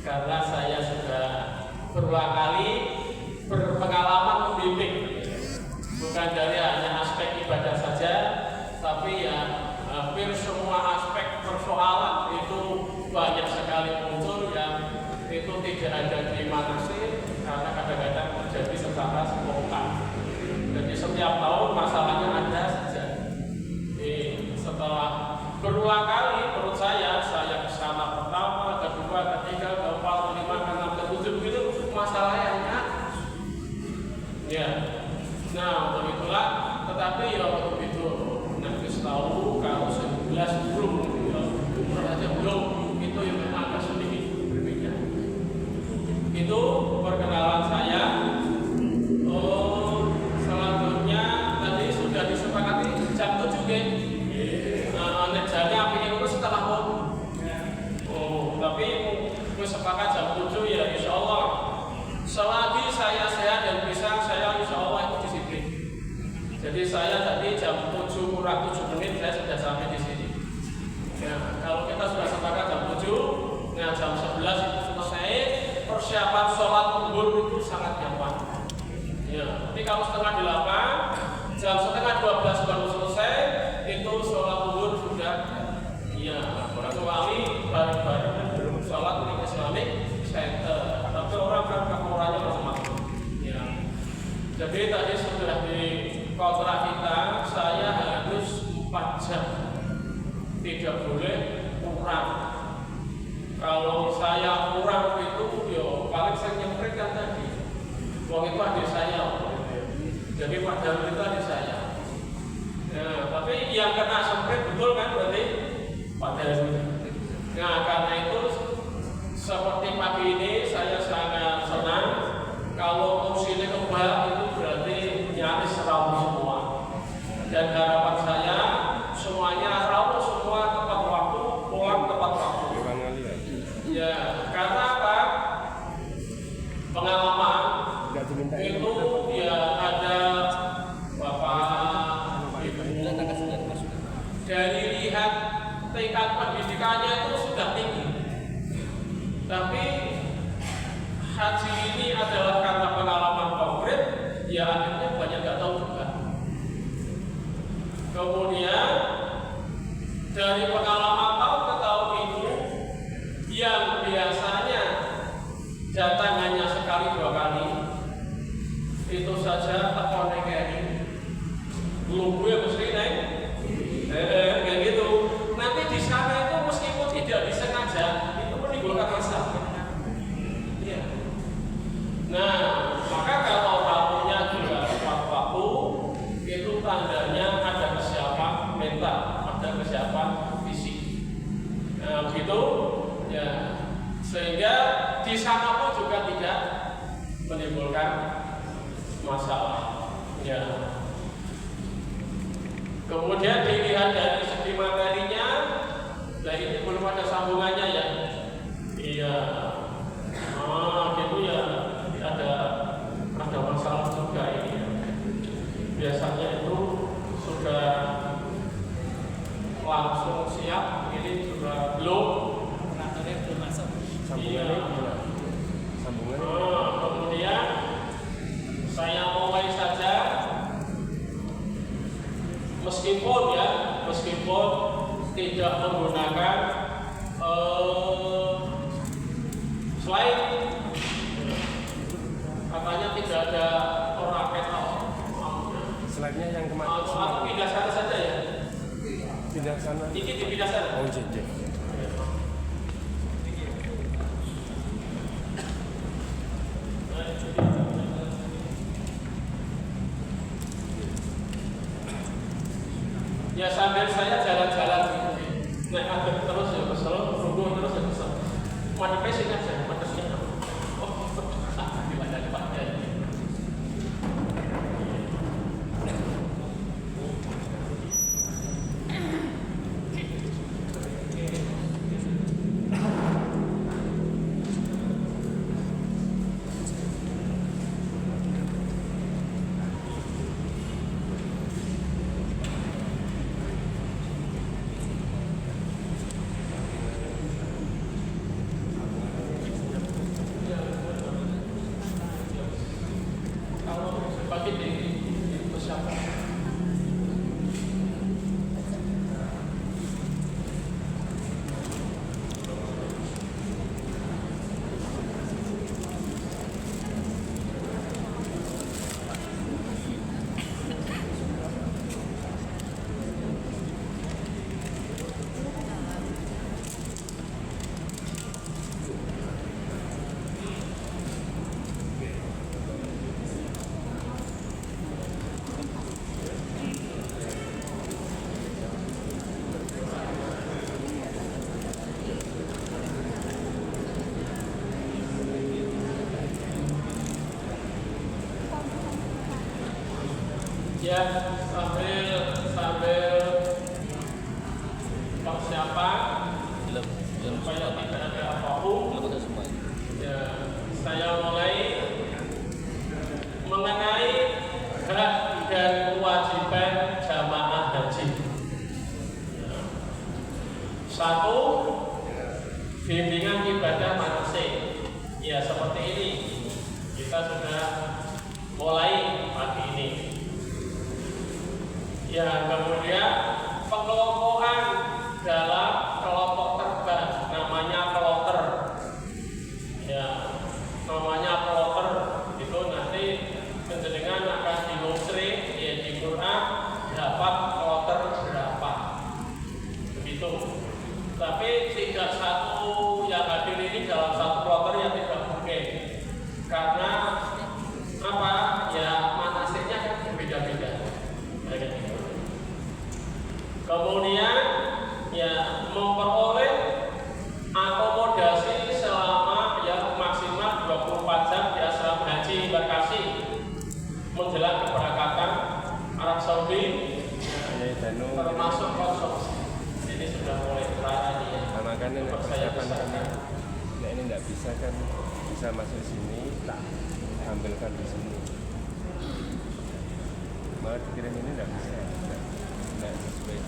karena saya sudah berulang kali berpengalaman membimbing, bukan dari hanya aspek ibadah saja, tapi ya hampir semua aspek persoalan itu banyak sekali muncul yang itu tidak ada di manasik karena kadang-kadang terjadi secara spontan. Jadi setiap tahun masalahnya ada saja. Setelah berulang kali menurut saya kesana pertama, kedua, ketiga, keempat, kelima, keenam, ketujuh itu masalahnya banyak. Ya. Nah untuk itulah, tetapi ya untuk itu nanti tahu kalau 11 belum itu yang memang agak sedikit berbeda. Itu perkenalan saya. Selanjutnya tadi sudah disepakati jam 7 kan? Nek jane apike urus kurang 7 menit saya sudah sampai di sini. Ya, kalau kita sudah sepakat jam 7, nah jam 11 itu selesai, persiapan sholat zuhur itu sangat gampang. Ya, tapi kalau setengah 8, jam setengah 12 baru selesai, itu sholat zuhur sudah. Ya, kecuali bareng-bareng belum sholat di Islamic Center, tapi orang kan kamurannya macam-macam. Ya, jadi tadi sudah di kontrak kita, saya harus 4 jam. Tidak boleh kurang. Kalau saya kurang itu, yo paling saya nyemprit kan tadi. Wong itu adik saya, jadi padahal itu adik saya. Nah, tapi yang kena semprit betul kan berarti padahal. Nah, karena itu seperti pagi ini saya sangat senang. Kalau kursinya kebal itu berarti nyaris rawuh semua. Dan harapan saya semuanya rawuh semua tepat waktu, pulang tepat waktu. Ya, karena apa? Pengalaman itu ya ada bapak, ibu. Dari lihat tingkat pendidikannya itu sudah tinggi. Tapi haji ini adalah karena pengalaman konkret, ya akhirnya banyak nggak tahu juga. Kemudian dari pengalaman tahun ke tahun itu, yang biasanya datang hanya sekali 2 kali, itu saja tekonnya kayak ini. Belum gue mesti naik, kayak gitu. Nanti di sana itu meskipun tidak disengaja, itu menimbulkan masalah. Ya. Nah, maka kalau rawuhnya juga tepat waktu, itu tandanya ada kesiapan mental, ada kesiapan fisik. Nah, begitu, ya. Sehingga di sana pun juga tidak menimbulkan masalah. Ya. Kemudian dilihat dari segi materinya, nah ini belum ada sambungannya ya. Iya. Gitu ya. Ada masalah juga ini. Ya. Biasanya itu sudah langsung siap, ini juga belum. Pengaturnya belum masuk. Sambungannya gimana? Kemudian saya mulai saja. Meskipun tidak menggunakan slide, katanya tidak ada orakel. Slide-nya yang kemarin. Atau pindah sana saja ya. Pindah sana. Ini dipindah sana. Oh, jadi. Ya sambil saya jalan-jalan naik adem terus ya kesel, tunggu terus ya kesel. Madepnya sih aja, madepnya. Oh, gimana nih Pak? Ya, sambil persiapan supaya tidak ada apapun. Ya, saya mulai mengenai hak dan kewajiban jamaah haji. Satu, bimbingan ibadah manasik. Ya seperti ini. Kita sudah mulai pagi ini. Ya kemudian pengelompokan dalam kelompok terbang, namanya kloter. Ya namanya kloter itu nanti penjenengan akan dimusri ya di Quran dapat kloter berapa begitu. Tapi tidak satu yang hadir ini dalam satu kloter yang tidak mungkin karena apa ya manasiknya kan berbeda-beda. Kemudian ya memperoleh akomodasi selama ya maksimal 24 jam di asrama haji Bekasi menjelang keberangkatan Arab Saudi termasuk konsumsi. Ini sudah mulai terarah ya. Makanya persiapan nah ini nggak bisa kan bisa masuk sini tak ambilkan di sini. Malah dikirim ini nggak bisa, nggak sesuai.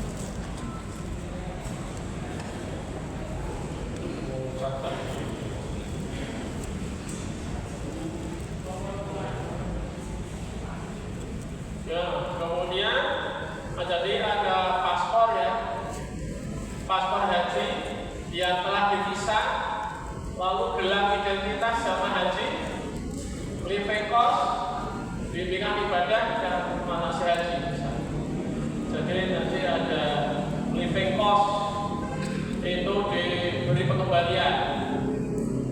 Ya, kemudian jadi ada paspor ya, paspor haji yang telah divisa, lalu gelar identitas jamaah haji, living cost, bimbingan ibadah dan manasik haji. Jadi nanti ada living cost itu diberi pengembalian.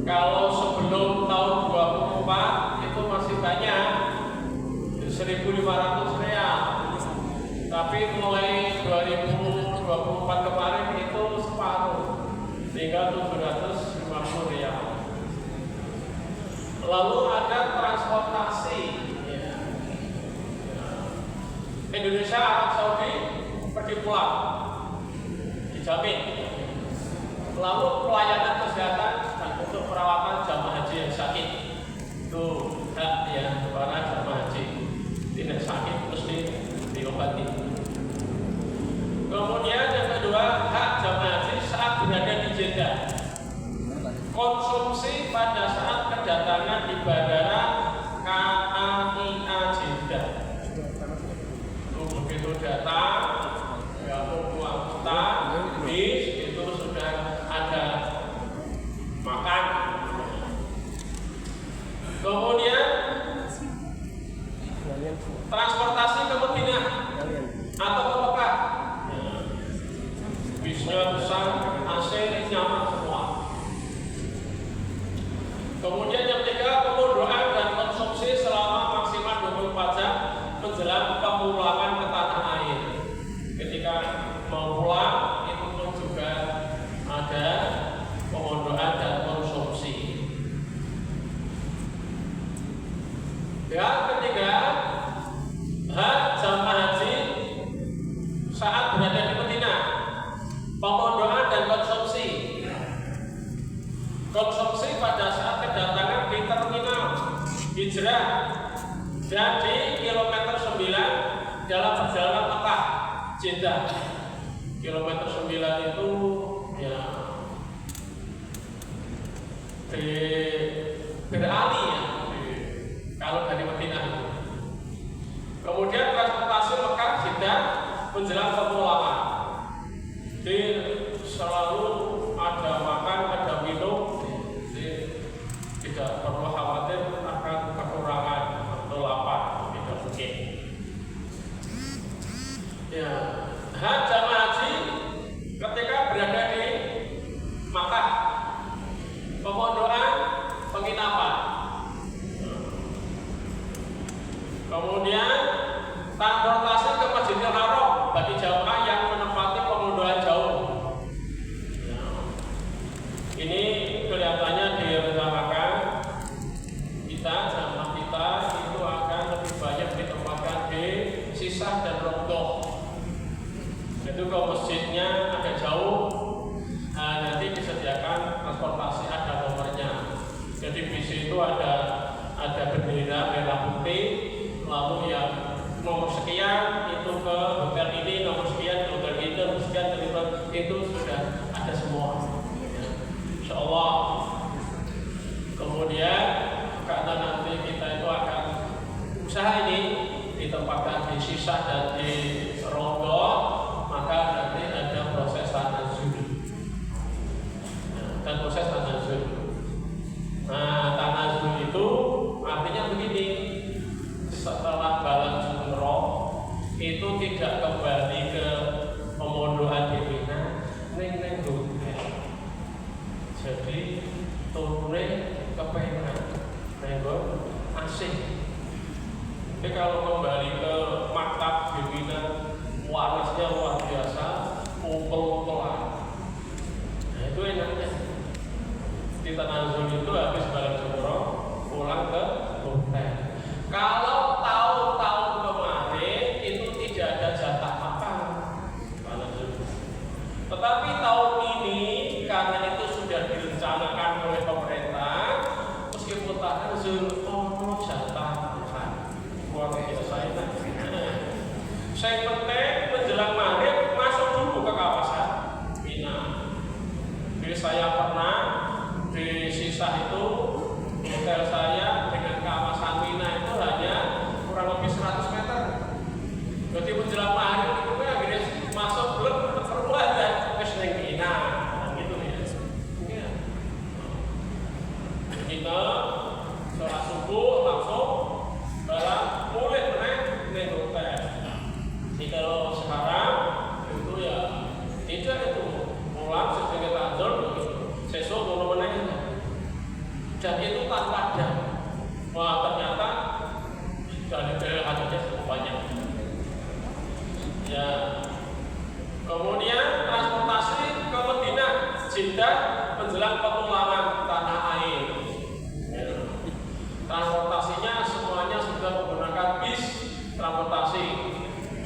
Kalau sebelum tahun 24 itu masih banyak 1.500 real. Tapi mulai 2024 kemarin itu separuh, tinggal 750 real. Lalu ada transportasi. Indonesia Arab Saudi pergi pulang dijamin. Lalu pelayanan kesehatan dan untuk perawatan jamaah haji yang sakit itu hak ya para jamaah haji tidak sakit mesti diobati. Kemudian yang kedua hak jamaah haji saat berada di Jeddah, konsumsi pada saat kedatangan di bandara KAIA Jeddah. Begitu datang ya tunggu angkutan bis itu sudah ada makan. Kemudian transportasi ke Madinah atau ke Mekah, bisnya besar, AC nyaman semua. Kemudian yang ketiga pemunduran dan konsumsi selama maksimal 24 jam menjelang pemulangan ke tanah air. Ketika mau pulang itu pun juga ada pemunduran dan konsumsi. Yang ketiga hak jamaah haji saat berada di Madinah, pemunduran dan konsumsi. Konsumsi pada saat kedatangan di terminal hijrah dan di kilometer 9 dalam perjalanan Mekah Jeddah. Kilometer 9 itu ya beralih ya kalau dari Madinah itu. Kemudian transportasi Mekah Jeddah menjelang pemulangan. Jadi selalu ada makan, ada minum. Tidak perlu khawatir akan kekurangan atau lapar, tidak mungkin. Ya, hak jamaah haji ketika berada di Makkah, pemondokan, penginapan. Kemudian transportasi ke Masjidil Haram bagi jamaah yang menempati pemondokan jauh. Ya. Ini kelihatannya direncanakan jamaah kita itu akan lebih banyak ditempatkan di Sisah dan Rawdoh. Itu kalau masjidnya agak jauh, nanti disediakan transportasi ada nomornya. Jadi bis itu ada bendera merah putih, lalu yang nomor sekian itu ke hotel ini, nomor sekian ke hotel itu, nomor sekian ke hotel itu sudah ada semua. Insya Allah. Kemudian karena nanti kita itu akan usaha ini ditempatkan di sisa dan di rondo, maka nanti ada proses tanazul. Dan proses tanazul. Nah, tanazul itu artinya begini, setelah balan jumroh itu tidak kembali ke pemondokan di Mina, neng hotel. Jadi turunnya ke Penang, nenggon asing. Jadi kalau kembali ke maktab di Mina, warisnya luar biasa, umpel-umpelan. Nah itu enaknya. Di tanazul itu habis balan jumroh pulang ke hotel. Kalau tahun-tahun kemarin itu tidak ada jatah makan, tetapi tahun ini karena itu sudah direncanakan oleh pemerintah, meskipun tanazul ono jatah makan, luar biasa enak. Yang penting menjelang maghrib masuk dulu ke kawasan Mina. Jadi saya pernah di sisa itu hotel saya dengan kawasan Mina itu hanya kurang lebih 100 meter. Jadi menjelang maghrib itu kan akhirnya masuk belum perluan dan keseng Mina, gitu ya. Kita sholat subuh langsung balang mulai naik hotel. Jadi kalau sekarang itu ya tidak itu pulang sesuai tanazul begitu. Sesuk ngono meneh. Dan itu tanpa jam. Wah ternyata dari hadisnya cukup banyak. Ya. Kemudian transportasi ke Madinah, Jeddah menjelang petualangan tanah air. Ya. Transportasinya semuanya sudah menggunakan bis transportasi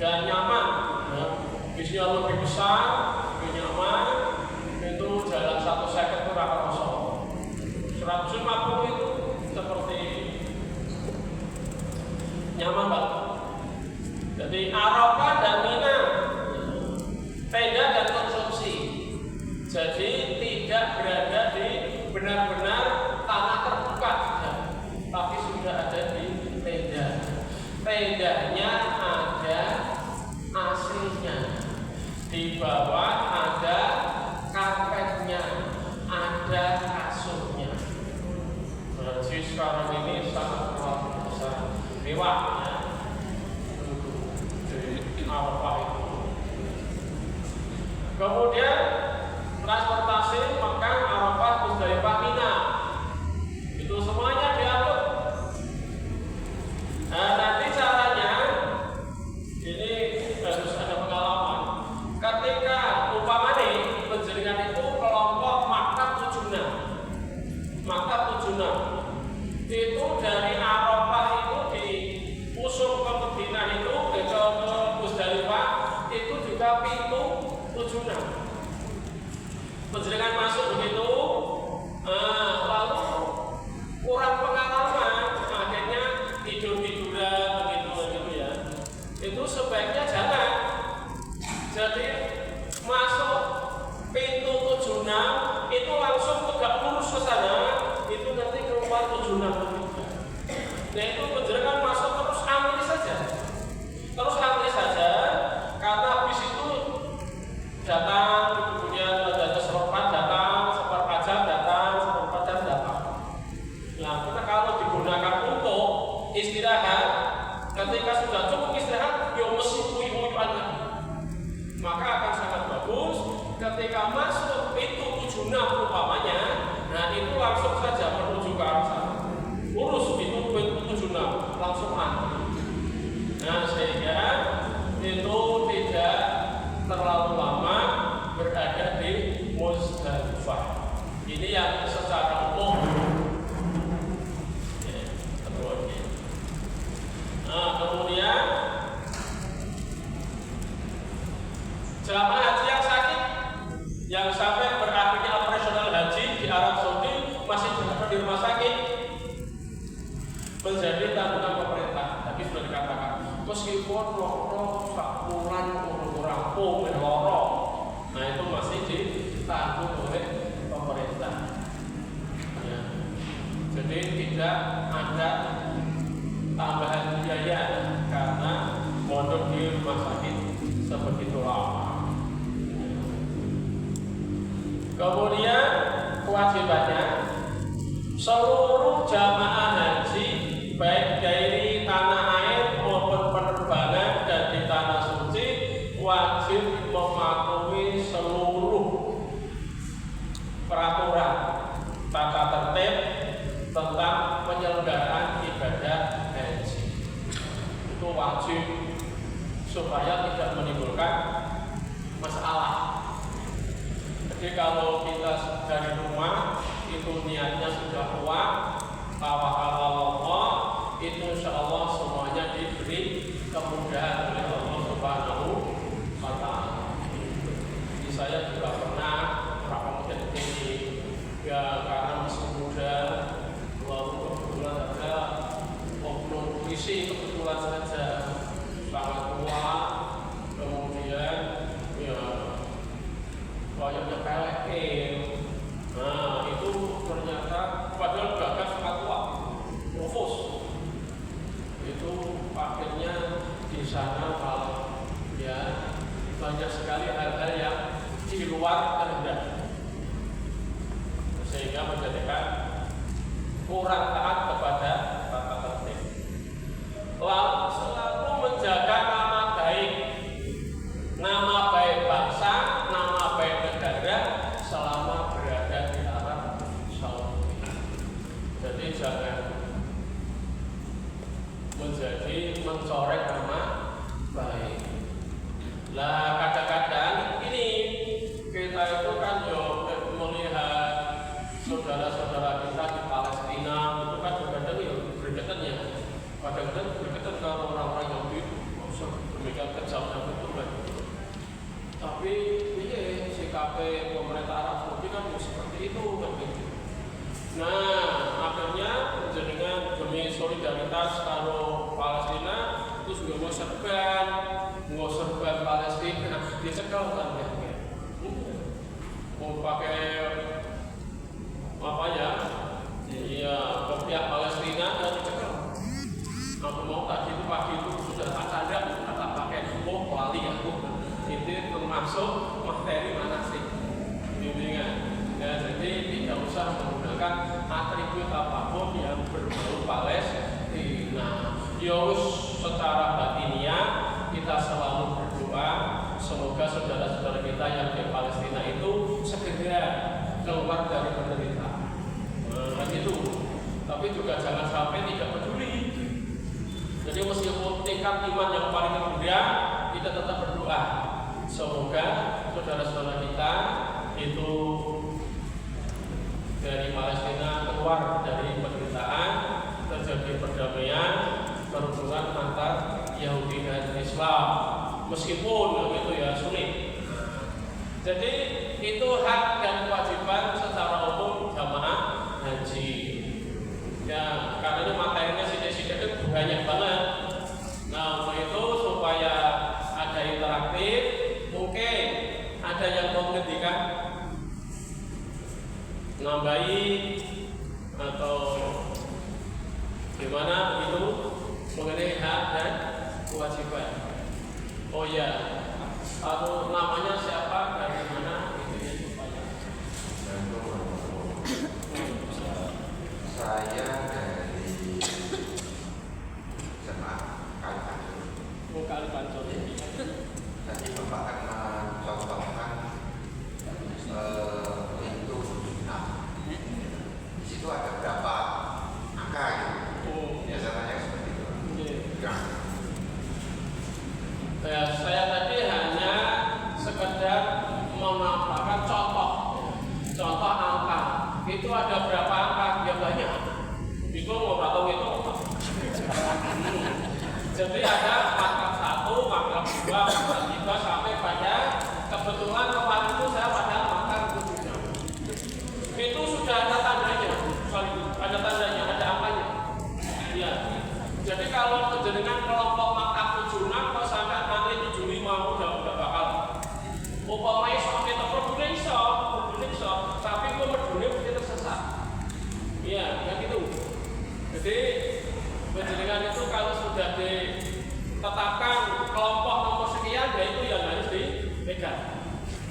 dan nyaman. Ya. Bisnya lebih besar, lebih nyaman. Itu jalan 1 second itu rata kosong. 150 itu seperti nyaman banget. Jadi Arafah dan Mina, tenda dan konsumsi. Jadi tidak berada di benar-benar tanah terbuka, tapi sudah ada di tenda. Tendanya ada AC-nya, di bawah ada karpetnya, ada kasurnya. Jadi sekarang ini sangat luar biasa mewahnya di Arafah itu. Kemudian transportasi Mekah, Arafah, Muzdalifah, Mina, itu semuanya diatur. Nah, nanti caranya ini harus ada pengalaman. Ketika umpamanya penjaringan itu kelompok maktab 76, itu dari Arafah itu diusung ke Madinah itu ke Muzdalifah itu juga pintu 76. Penjaringan masuk begitu, lalu kurang pengalaman, akhirnya tidur-tiduran begitu ya. Itu sebaiknya jangan. Jadi masuk pintu 76 itu langsung tegak lurus ke sana, itu nanti keluar 76. Nah itu penjaringan masuk terus antri saja. Karena bis itu datang, kemudian ada seperempat datang, seperempat jam datang. Nah kita kalau digunakan untuk istirahat, ketika sudah cukup istirahat, ya mesti uyuan lagi. Maka akan sangat bagus ketika masuk pintu 76 umpamanya, nah itu langsung saja menuju ke arah sana. Urus pintu 76 langsung antri. Nah sehingga itu tidak terlalu lama berada di Muzdalifah. Ini yang secara umum. Nah kemudian jamaah haji yang sakit, yang sampai berakhirnya operasional haji di Arab Saudi masih berada di rumah sakit, menjadi tanggungan pemerintah. Tadi sudah dikatakan, meskipun loro sak bulan kurang loro, nah itu masih ditanggung oleh pemerintah. Ya. Jadi tidak ada tambahan biaya karena mondok di rumah sakit sebegitu lama. Kemudian kewajibannya seluruh jamaah haji baik dari tanah air maupun penerbangan dan di tanah suci wajib mematuhi seluruh peraturan tata tertib tentang penyelenggaraan ibadah haji. Itu wajib supaya tidak menimbulkan masalah. Jadi kalau kita dari rumah itu niatnya sudah kuat, tawakal Allah, itu insya Allah semuanya diberi kemudahan oleh Allah Subhanahu wa Ta'ala. Jadi saya juga pernah mungkin ini ya karena masih muda, lalu kebetulan ada oknum polisi kebetulan saja sangat kuat, kemudian ya banyak nyepelekin. Nah itu ternyata padahal gagas sangat kuat, provos. Itu akhirnya di sana malah ya banyak sekali hal-hal yang di luar kehendak, sehingga menjadikan kurang taat kepada tata tertib. Lalu selalu menjaga nama baik bangsa, nama baik negara selama berada di Arab Saudi. Jadi jangan mencoreng nama baik. Lah kadang-kadang ini kita itu kan melihat saudara-saudara kita di Palestina itu kan berkaitan ya. Kadang-kadang berkaitan kalau orang-orang Yahudi demikian kejam dan betul. Tapi iya sikap pemerintah Arab Saudi kan seperti itu kan gitu. Nah akhirnya dengan demi solidaritas kalau Palestina terus nggak serban Palestina dicekal kan ya. Mau pakai apa ya? Iya pihak Palestina dan dicekal. Aku mau tadi itu pagi itu sudah tak sadar kata pakai wali aku. Itu termasuk materi manasik bimbingan. Ya, jadi tidak usah menggunakan atribut apapun yang berbau Palestina. Yus secara batiniah kita selalu berdoa semoga saudara-saudara kita yang di Palestina itu segera keluar dari penderitaan. Nah, itu. Tapi juga jangan sampai tidak peduli. Jadi meskipun tingkat iman yang paling rendah, kita tetap berdoa. Semoga saudara-saudara kita itu dari Palestina keluar dari penderitaan, terjadi perdamaian, kerukunan antar Yahudi dan Islam. Meskipun itu ya sulit. Jadi itu hak dan kewajiban secara umum jamaah haji. Ya, karena ini materinya sidik-sidik itu banyak banget. Nah, untuk itu supaya ada interaktif, mungkin ada yang mau menghentikan, nambahi atau gimana itu mengenai hak dan kewajiban. Oh ya, atau namanya siapa dari mana itu ya supaya. Saya dari jemaah Kalipancur. Oh, Kalipancur. Tadi Bapak kan mencontohkan itu nah, di situ ada berapa angka gitu. Biasanya seperti itu. Ya, saya tadi hanya sekedar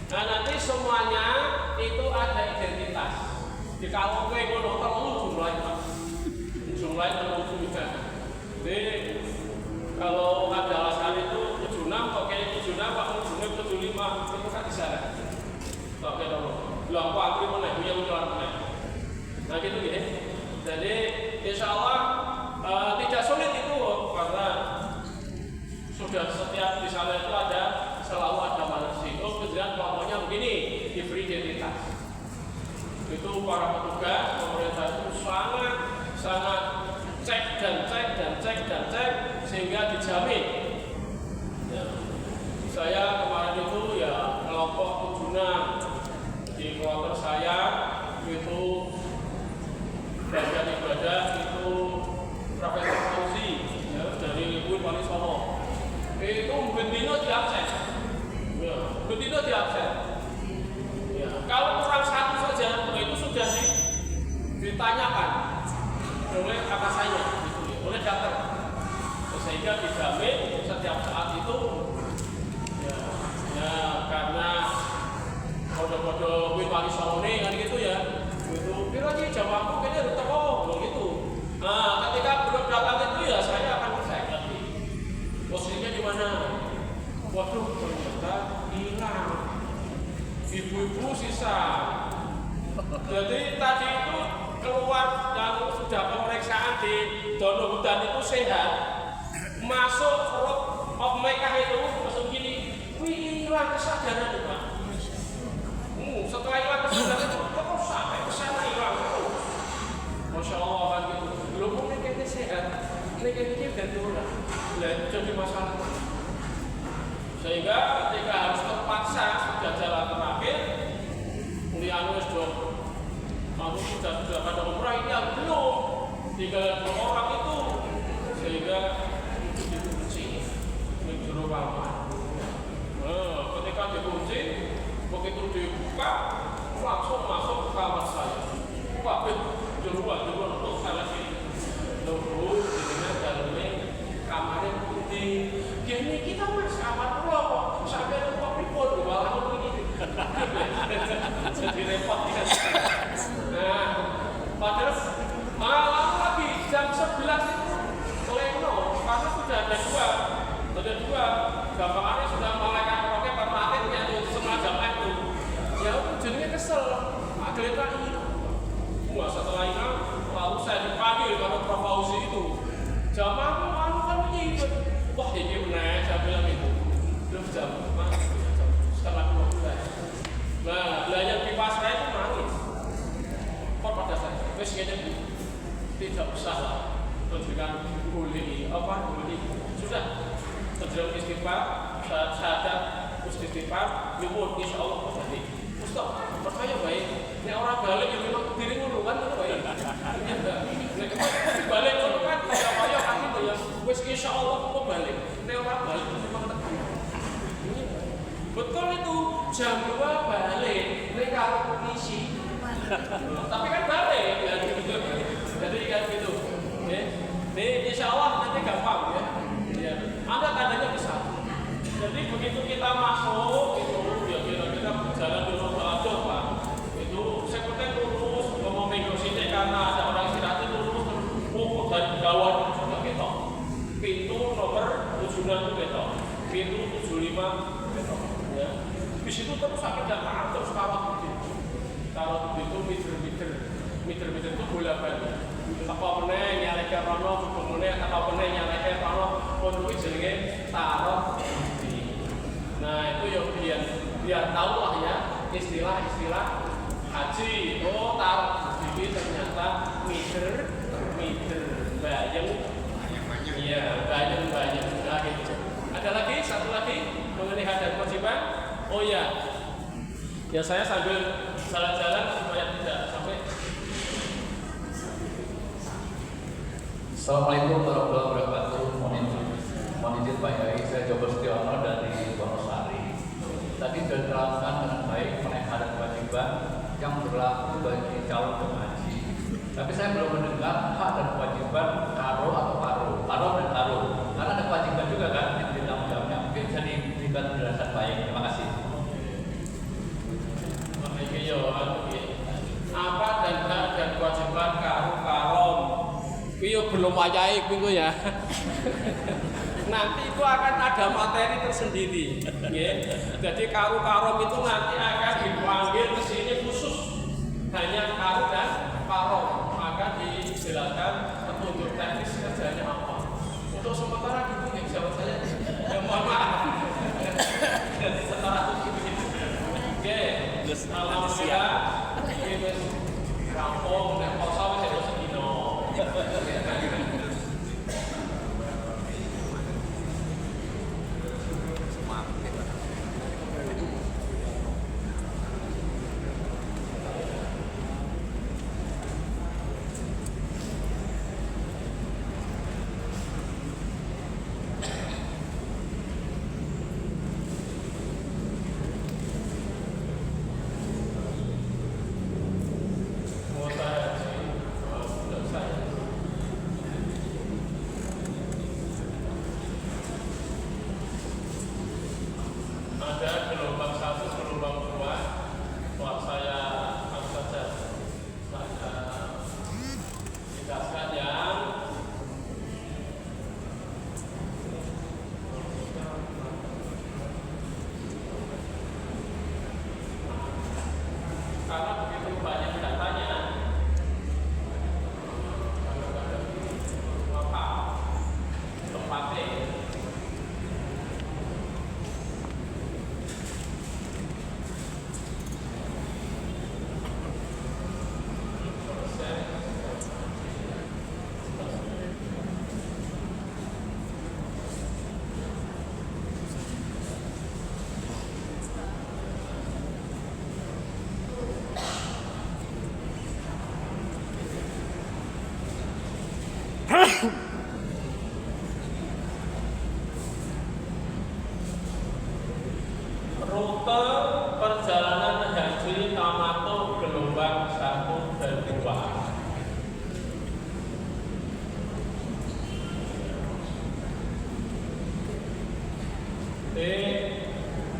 Nah nanti semuanya itu ada identitas. Di kalau kowe ngono terlalu jumlahnya Pak. Jumlahnya terlalu juga. Jadi kalau ada alasan itu 76 kok kayak 76 Pak 75 itu kan bisa kan? Oke dong. Lah aku akui meneh yang jalan meneh. Nah gitu ya. Jadi insya Allah tidak sulit itu karena sudah setiap di sana itu ada selalu ada manasik. Oh kemudian kelompoknya begini diberi identitas. Itu para petugas pemerintah itu sangat cek sehingga dijamin. Ya. Saya kemarin itu ya kelompok 76 di kloter saya itu bagian ibadah itu Profesor Fauzi ya, dari Ibu Wali Songo itu bendino di absen ya, bendino di absen ya, kalau kurang satu saja itu sudah ditanyakan oleh atasannya gitu ya, oleh dokter sehingga dijamin setiap saat itu ya karena bodoh-bodoh Ibu Wali Songo ini kan gitu ya itu kira lagi jawabku kayaknya udah teko gitu. Nah, ketika belum datang itu ya saya akan cek lagi. Posisinya di mana? Waduh, ternyata hilang. Ibu-ibu sisa. Jadi tadi itu keluar yang sudah pemeriksaan di Dono Hutan itu sehat. Masuk perut mereka itu masuk gini. Wih, hilang kesadaran itu Pak. Setelah hilang kesadaran itu terus sampai ke sana hilang. Masya Allah kan gitu. Belum mungkin kita sehat. Ini kayaknya dan turun. Jadi masalah. Sehingga ketika harus terpaksa sudah jalan terakhir, kemudian dong, kamu sudah pada umrah ini yang belum. Tinggal 2 orang itu, sehingga itu dikunci menjuru kamar. Ketika dikunci, begitu dibuka, langsung masuk ke kamar saya. Wabit jeruan untuk salah sini. Lalu dengan dalamnya kamarnya putih. Gini kita mas kamar dulu kok sampai lupa pripot malah begini. Jadi repot ya. Nah, padahal malam lagi jam 11 itu Leno karena sudah ada dua gambarannya sudah malaikat roket permatinnya itu setengah jam itu. Ya jadinya kesel. Akhirnya lagi. Wah setelah itu lalu saya dipanggil karena Prof. Fauzi itu jamaah kan menyibut. Wah ini benar saya bilang itu belum jam 11:30. Nah yang di pasrah itu nangis. Kok pada saya wes kayaknya tidak usah lah memberikan bully sudah terjadi istighfar syahadat istighfar nyuwun insyaallah jadi Ustaz percaya baik nek orang balik yang memang diri ngono kan ngono baik nek balik ngono kan kaya kami to ya wis insyaallah kok balik nek orang balik memang tekan betul itu jam 2 balik nek karo misi tapi kan balik ya gitu jadi kan gitu ya ini insyaallah nanti gampang ya ada tandanya bisa jadi begitu kita masuk itu ya kira-kira berjalan dulu aja Pak itu sekretnya lurus ngomong minggu sini karena ada orang istirahat lurus pukul dari gawat sudah ketok pintu nomor 76 itu ketok pintu 75 ketok ya di situ terus sampai jamaah terus kawat kalau begitu meter itu bolak-balik apa meneh nyaleke rono cukup meneh apa meneh nyaleke rono pun kuwi jenenge tarot. Nah itu ya biar tahu lah ya istilah-istilah haji. Oh tarot ini ternyata meter bayang. Iya bayang. Nah gitu. Ada lagi satu lagi mengenai hak dan kewajiban. Oh ya, ya saya sambil jalan-jalan supaya tidak sampai. Assalamualaikum warahmatullahi wabarakatuh. Mohon izin Pak Yai, saya Joko Setiono dari Wonosari. Tadi sudah diterangkan dengan baik mengenai hak dan kewajiban yang berlaku bagi calon jemaah haji. Tapi saya belum mendengar hak dan kewajiban karo atau karo dan karo. Karena ada kewajiban juga kan yang ditanggung jawabnya. Mungkin bisa diberikan penjelasan baik. Terima kasih. Pak Yai minggu ya. Nanti itu akan ada materi tersendiri. Ya. Jadi karu-karom itu nanti akan dipanggil ke sini khusus hanya karu dan karom. Maka dijelaskan petunjuk teknis kerjanya apa. Untuk sementara gitu ya jawab saya. Ya mohon maaf. Jadi sementara itu begitu. Oke. Alhamdulillah. Ini rampung dan kosong saya sedino. Ada gelombang 1, gelombang 2. Wah, saya harus saja saya jelaskan yang karena begitu banyak datanya, maka tempatnya rute perjalanan haji Tamato gelombang 1 dan 2.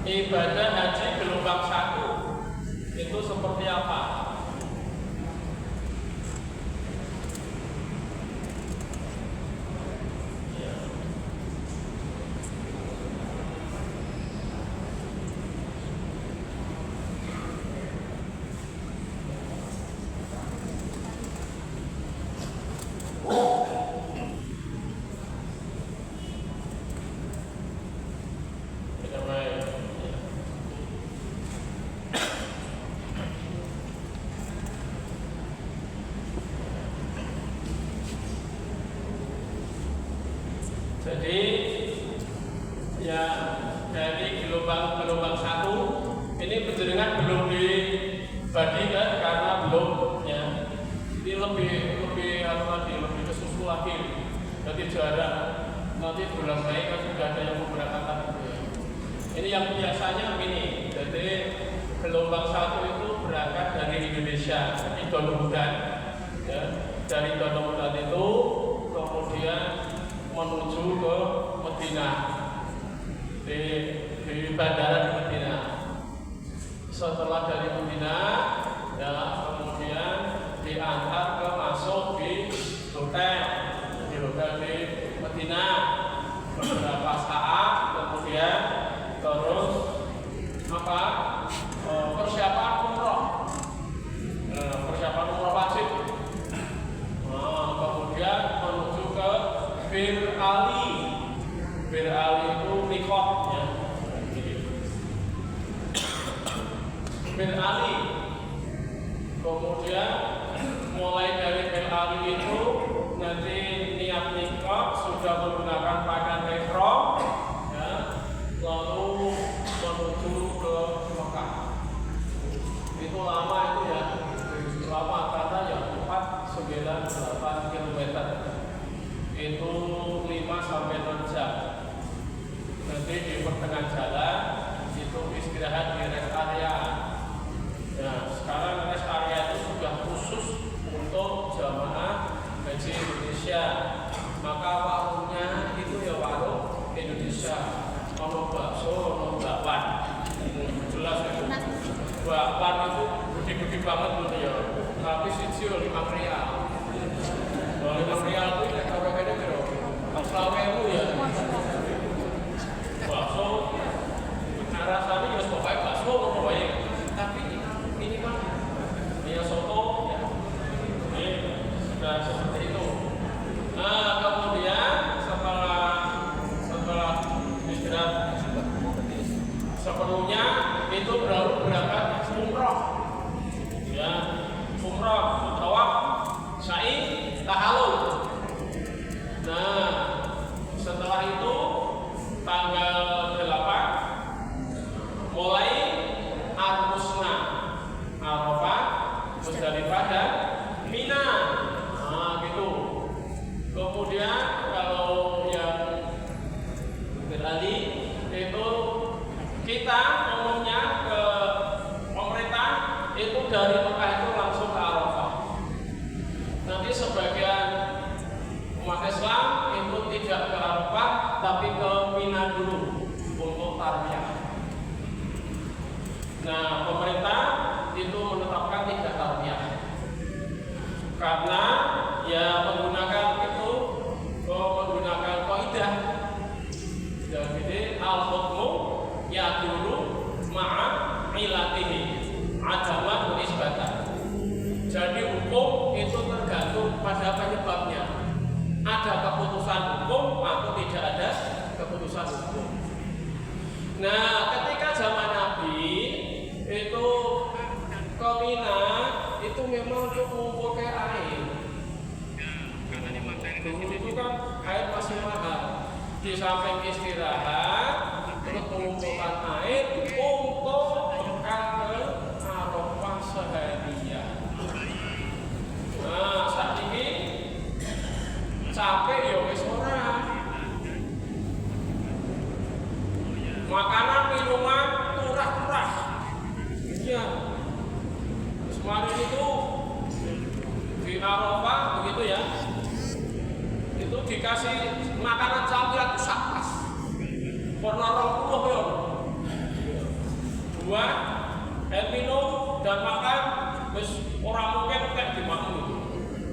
Ibadah haji gelombang 1 itu seperti apa? Jadi ya dari gelombang 1 ini penjaringan belum dibagikan karena belum ya. Ini lebih ke susu lagi. Jadi jarak nanti bulan Mei kan sudah ada yang memberangkatkan itu ya. Ini yang biasanya ini. Jadi gelombang 1 itu berangkat dari Indonesia, dari Donohudan ya. Dari Donohudan itu kemudian menuju ke Madinah di bandara di Madinah. Setelah dari Madinah ya kemudian diantar ke masuk di hotel di Madinah beberapa saat, kemudian terus apa persiapan umroh, persiapan umroh wajib. Kemudian menuju ke Bir Ali itu mikot ya. Bir Ali. Kemudian mulai dari Bir Ali itu nanti niat mikot sudah menggunakan pakaian ihram ya, lalu menuju ke Mekah. Itu lama itu ya. Lama karena ya 498 km. Itu 5-6 jam. Nanti di pertengahan jalan itu istirahat di rest area. Nah, sekarang rest area itu sudah khusus untuk jamaah haji Indonesia. Maka warungnya itu ya warung Indonesia. Ono bakso, ono bakwan. Jelas itu. Bakwan itu gede-gede banget loh ya. Tapi siji 5 rial. 5 rial itu Selawemu ya. Bakso, nah rasanya ya pokoknya bakso apa wae. Tapi ini kan ya soto ya. Ini sudah seperti itu. Nah kemudian setelah istirahat sepenuhnya itu baru berangkat umroh. Ya, umroh, tawaf, sa'i, tahallul. Nah, setelah itu tanggal 8 mulai Ar-Musna, Arafah, Musdalifah dan Mina. Nah, gitu. Kemudian kalau yang beralih itu kita umumnya ke pemerintah itu dari Mekah itu langsung ke Arafah. Nanti sebagian umat Islam itu tidak ke Arafah tapi ke Mina dulu untuk tarbiyah. Nah, pemerintah itu menetapkan 3 tarbiyah karena ya menggunakan kaidah. Jadi al-hukmu ya dulu ma'a ilatihi adaman isbatan. Jadi hukum itu tergantung pada penyebabnya. Ada keputusan hukum atau tidak ada keputusan hukum. Nah, ketika zaman Nabi itu ke Mina itu memang untuk mengumpulkan air. Dulu itu kan air masih mahal. Di samping istirahat, terus mengumpulkan air untuk bekal ke Arafah seharian. Nah, saat ini capek ya wis ora. Makanan minuman turah-turah. Iya. Kemarin itu di Arafah begitu ya. Itu dikasih makanan campuran sapas. Warna 20 ya. Buah, air minum dan makan wis ora mungkin kayak dimakan itu.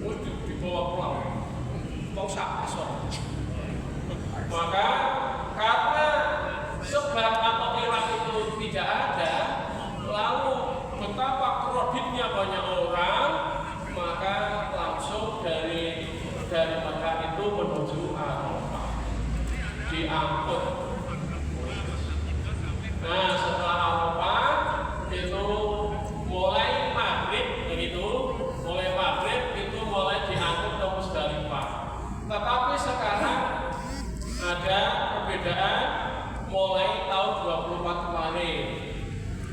Wis dibawa pulang. Mau sapas ora. Maka karena sebab atau ilah itu tidak ada, lalu betapa kreditnya banyak orang, maka langsung dari Mekah itu menuju Arafah diangkut. Nah, setelah Arafah itu mulai maghrib begitu, itu mulai diangkut ke Musdalifah. Tetapi sekarang ada perbedaan mulai tahun 24 kemarin.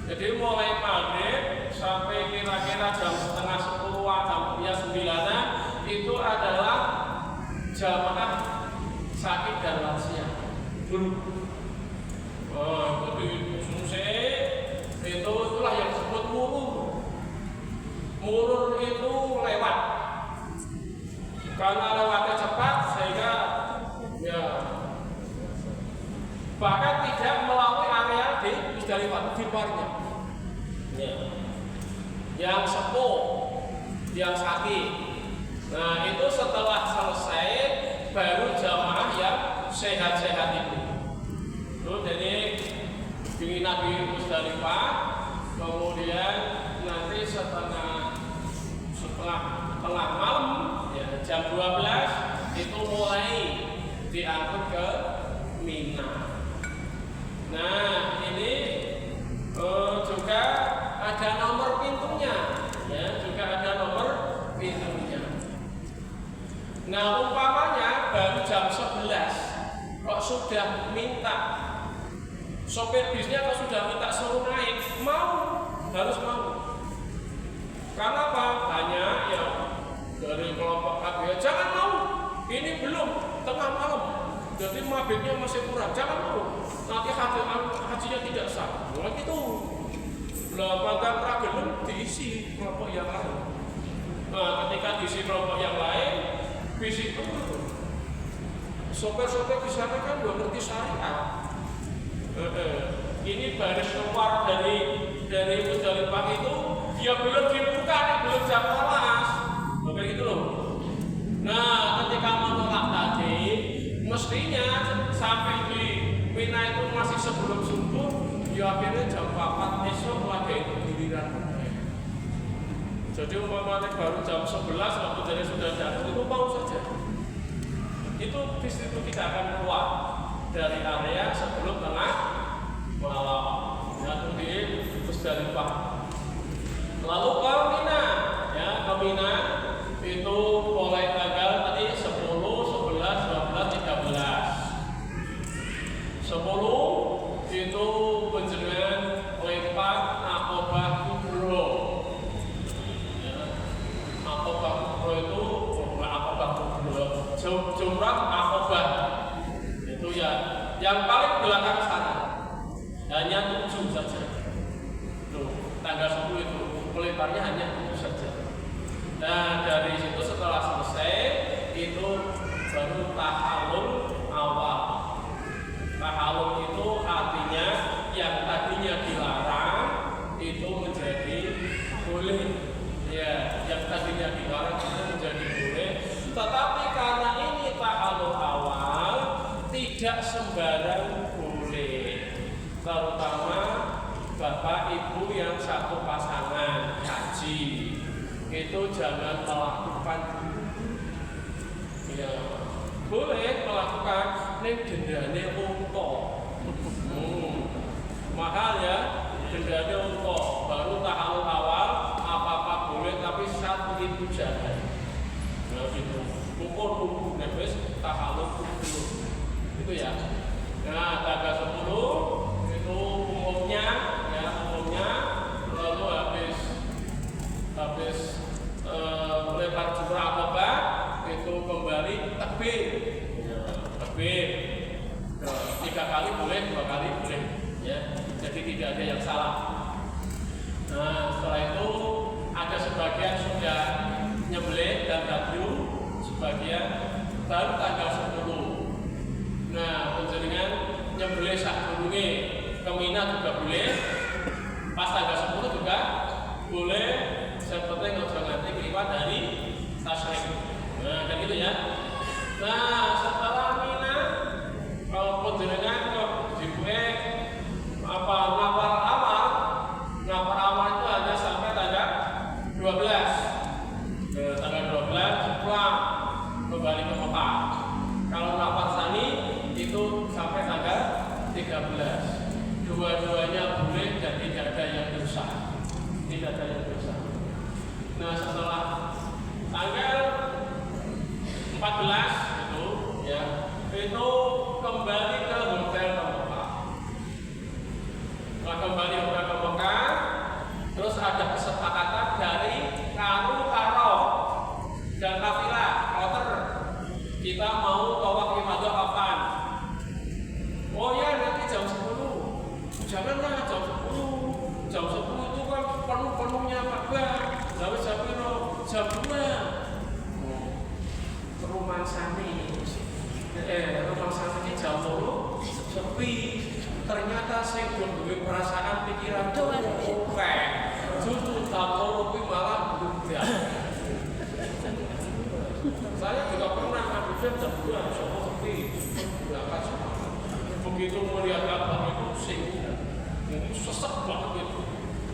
Jadi mulai maghrib sampai kira-kira jam setengah 10-an sampai 9-an itu adalah jamaah sakit dan lansia dulu. Itu di Sumse itulah yang disebut murur. Murur itu lewat. Karena lewatnya cepat sehingga ya bahkan tidak melalui area di Musdalifah di luarnya. Ya. Yang sepuh, yang sakit. Nah, itu setelah selesai baru jamaah yang sehat-sehat itu. Terus jadi dinginap di Musdalifah, kemudian nanti setelah tengah malam ya, jam 12 itu mulai diangkut ke Mina. Nah, ini juga ada nomor pintunya, ya, juga ada nomor pintunya. Nah, umpamanya baru jam 11 kok sudah minta sopir bisnya kok sudah minta suruh naik, harus mau. Karena apa? Banyak yang dari kelompok KB, jangan mau, ini belum tengah malam, jadi mabitnya masih kurang, jangan mau, nanti hajinya tidak sah. Nah, itu maka pragelum diisi kelompok yang lain. Nah, ketika diisi kelompok yang lain, bis itu sopir-sopir di sana kan belum ngerti syariat. Ini baris keluar dari Musdalifah itu dia belum dibuka, belum jam 12, begitu loh. Nah, ketika menolak tadi, Jadi umpamanya baru jam 11 waktu dari sudah jatuh itu mau saja. Itu bis itu tidak akan keluar dari area sebelum tengah malam. Ya, terus dari Pak. Lalu ke Mina, ya ke Mina itu mulai tanggal tadi 10, 11, 12, 13. 10 itu penjenengan lempar akobah kubro. Akobah kubro itu akobah kubro, jumrah akobah itu ya yang paling belakang sana hanya 7 saja. Tuh, tanggal 10 itu melebarnya hanya 7 saja. Nah dari situ setelah selesai itu baru tahallul awal. Tahallul itu artinya yang tadinya dilarang itu menjadi boleh. Ya, yang tadinya dilarang itu menjadi boleh. Tetapi karena ini tahallul awal, tidak sembarang boleh. Terutama bapak ibu yang satu pasangan haji itu jangan melakukan. Ya, boleh melakukan ning dendane unta. Mahal ya, dendane unta. Baru tahallul awal apa-apa boleh tapi satu itu jangan. Nah itu ukur wis tahallul dulu. Itu ya. Nah, tanggal 10 itu umumnya lalu habis lebar jumrah akobah itu kembali takbir. Takbir. 3 kali boleh, 2 kali boleh, ya. Jadi tidak ada yang salah. Nah, setelah itu ada sebagian sudah nyembelih dan kadru, sebagian baru tanggal 10. Nah, penjaringan nyembelih sak durunge ke Mina juga boleh. Pas tanggal 10 juga boleh. Seperti ojo nganti kliwat dari tasyrik. Nah, kan gitu ya. Nah, setelah Mina kalau penjaringan kok dibuke apa ngapar awal itu hanya sampai tanggal 12. Tanggal 12 pulang kembali ke Mekah. Kalau ngapar sani itu sampai tanggal 13. Dua-duanya boleh dan tidak ada yang dosa. Tidak ada yang dosa. Nah, setelah tanggal 14 itu ya, itu kembali ke hotel Mekah. Setelah kembali ke Mekah, terus ada kesepakatan dari karo dan kafilah kloter. Kita mau tawaf ifadah kapan? Oh ya, nanti jam 10. Janganlah jam 10. Jam 10 itu kan penuh-penuhnya Ka'bah. Lalu jam 2. Rumah sani ini jam 10 sepi. Ternyata saya belum duwe perasaan pikiran oke. Justru jam 10 kuwi malah bludak. Saya juga pernah ngabuburit jam 2 sepi. Berangkat semangat. Begitu melihat Ka'bah itu sesek banget itu.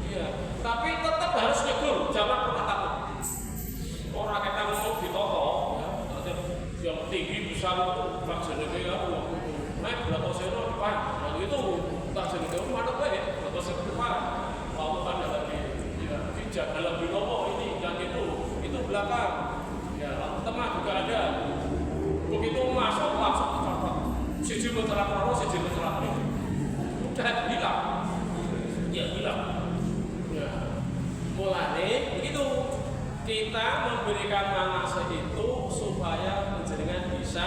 Iya. Tapi tetap harus nyegur, jangan pernah takut. Orang kita ngomong di toko, ya, yang tinggi besar itu tak jenenge ya, naik berapa seno depan. Lalu itu tak jenenge mana baik, berapa seno depan. Lalu ada lagi, ya, dijaga lebih lama ini dan itu belakang. Ya, tengah juga ada. Begitu masuk langsung dicatat. Siji meteran rono, siji meteran ini. Udah hilang. Ya hilang. Ya. Mulane begitu kita memberikan manasik itu supaya panjenengan bisa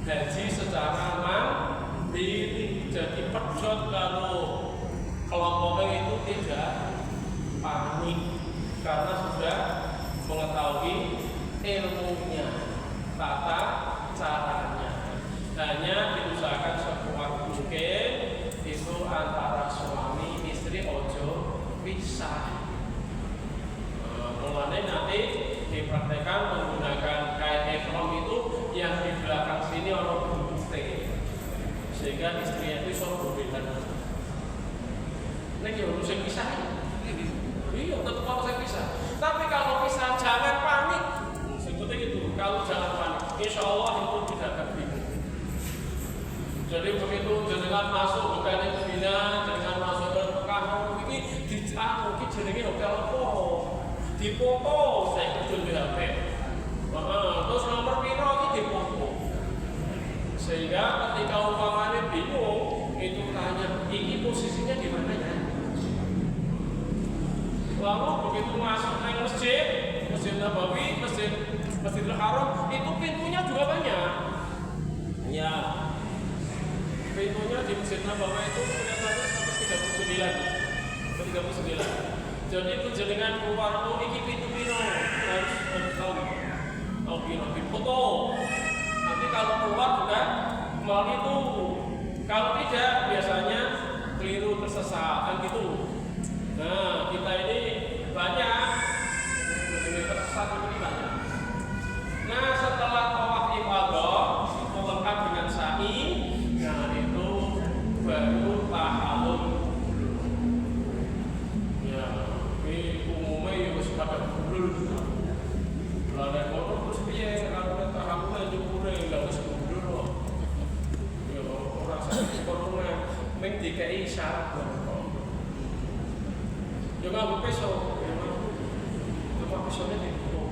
haji secara mandiri. Jadi pedot kalau kelompoknya itu tidak panik karena sudah mengetahui ilmunya, tata caranya. Hanya diusahakan sekuat mungkin itu antara suami istri ojo pisah. Mulanya nanti dipraktekkan menggunakan kain ihram itu yang di belakang sini orang berputih, sehingga istrinya itu sok berbeda. Ini harus saya pisah. Iya, tetap harus saya pisah. Tapi Jadi begitu jenengan masuk bukan itu bina, jenengan masuk ke Mekah, ini dicamu, ini jenenge hotel apa? Dipoto, saya kecil di HP. Terus nomor piro ini dipoto. Sehingga ketika umpamanya bingung, itu tanya, ini posisinya di mana ya? Lalu begitu masuk ke Masjid Nabawi, Masjidil Haram, itu pintunya juga banyak. Ya, pintunya di Masjid Nabawi itu kelihatannya sampai 39. Jadi penjaringan keluar itu ini pintu pino harus tahu pino dipoto. Nanti kalau keluar juga melalui itu. Kalau tidak biasanya keliru tersesat kan gitu. Nah kita ini banyak tersesat ini banyak. Nah setelah tawaf ifadah itu lengkap dengan sa'i, nah itu baru tahallul. Ya, ini umumnya ya harus pada gundul. Lalu kalau terus piye kalau tahallul nyukure nggak harus gundul loh. Ya orang sakit corona mung dikai syarat. Juga berpeso, cuma pesonya itu.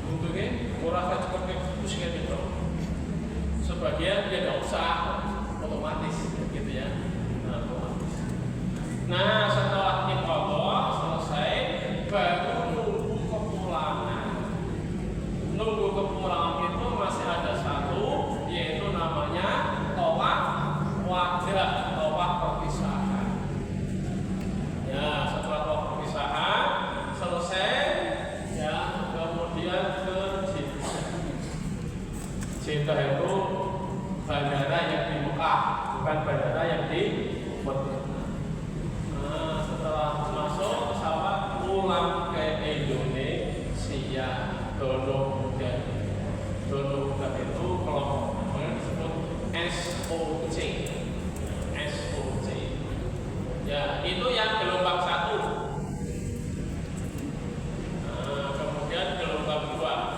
Untungnya murah kan seperti pusingnya gitu. Sebagian dia nggak usah otomatis gitu ya. Nah, otomatis. Nah setelah ifadah selesai baru nunggu kepulangan. Nunggu kepulangan itu masih ada satu, yaitu namanya tawaf wadah, tawaf perpisahan. Ya setelah tawaf perpisahan selesai, ya kemudian ke Jeddah. Jeddah itu bandara yang di Mekah, bukan bandara yang di Madinah. Nah, setelah masuk pesawat pulang ke Indonesia, Dono dan itu kelompok disebut SOC. Ya, itu yang gelombang 1. Nah, kemudian gelombang 2.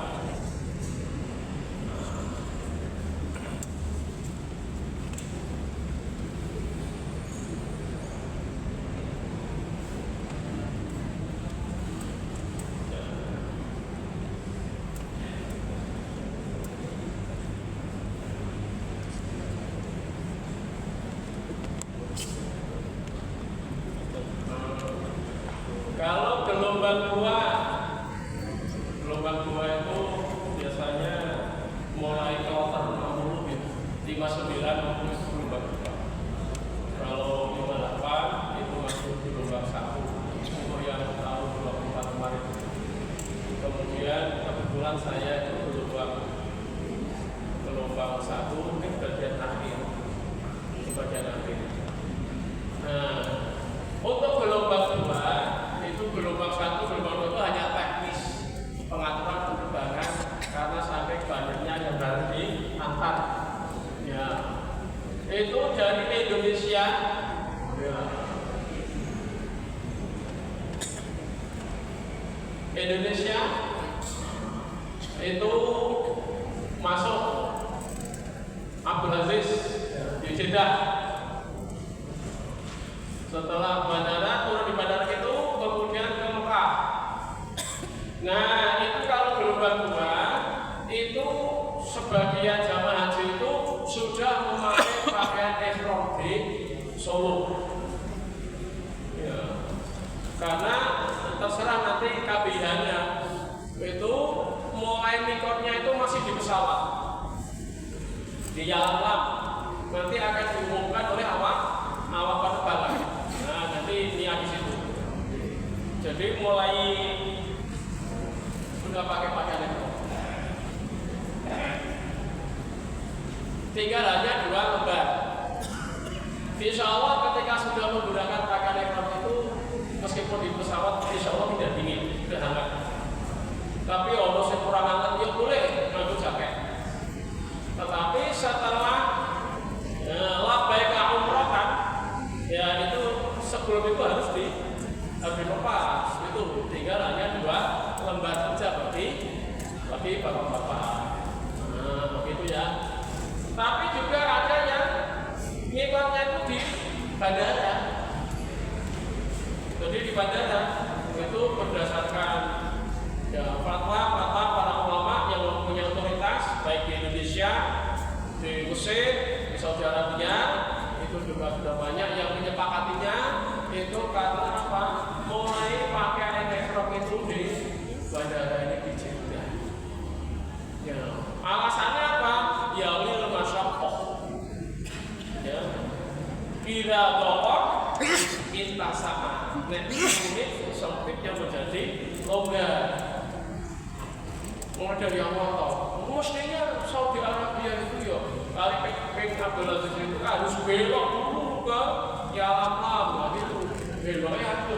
Kalau gelombang 2 itu biasanya mulai kloter 60 gitu. 59 itu gelombang 2. Kalau 58 itu masuk gelombang 1. Untuk yang tahun 24 kemarin. Kemudian kebetulan saya itu gelombang 1 mungkin bagian akhir. Nah, untuk gelombang 2 itu gelombang 1, gelombang 2 itu hanya teknis pengaturan penerbangan karena sampai banyaknya yang harus diantar. Ya, itu dari Indonesia. Ya. Indonesia itu masuk Abdul Aziz di Jeddah. Setelah bandara, turun di bandara itu kemudian ke Mekah. Nah itu kalau gelombang 2 itu sebagian jamaah haji itu sudah memakai pakaian ihram di Solo. Ya. Karena terserah nanti KBH-nya itu mulai mikotnya itu masih di pesawat di Yalam, nanti akan diumumkan oleh awak penerbangan. Nah nanti niat di situ. Jadi mulai sudah pakai pakaian itu. Tinggal hanya 2 lembar. Insya Allah ketika sudah menggunakan pakaian ihram itu, meskipun di pesawat, insya Allah tidak dingin, tidak hangat. Tapi kalau saya kurang hangat, ya boleh nganggo jaket. Tetapi setelah labbaik umrah, ya itu sebelum itu harus dilepas. Itu tinggal hanya 2 lembar saja bagi bapak-bapak. Nah, begitu ya. Tapi juga ada yang bandara. Jadi di bandara itu berdasarkan ya, fatwa para ulama yang mempunyai otoritas baik di Indonesia, di Mesir, di Saudi Arabia, itu juga sudah banyak yang menyepakatinya itu karena apa? Mulai pakai ekrom itu di bandara ini di Jeddah. Ya, alasannya apa? Ya lil masyaqqah. Ya. Kira dokter intasama. Nek ini sempitnya menjadi longgar. Mulai dari awal toh. Mestinya Saudi Arabia itu ya kali King Abdulaziz itu harus belok dulu ke Yalam gitu. Beloknya itu.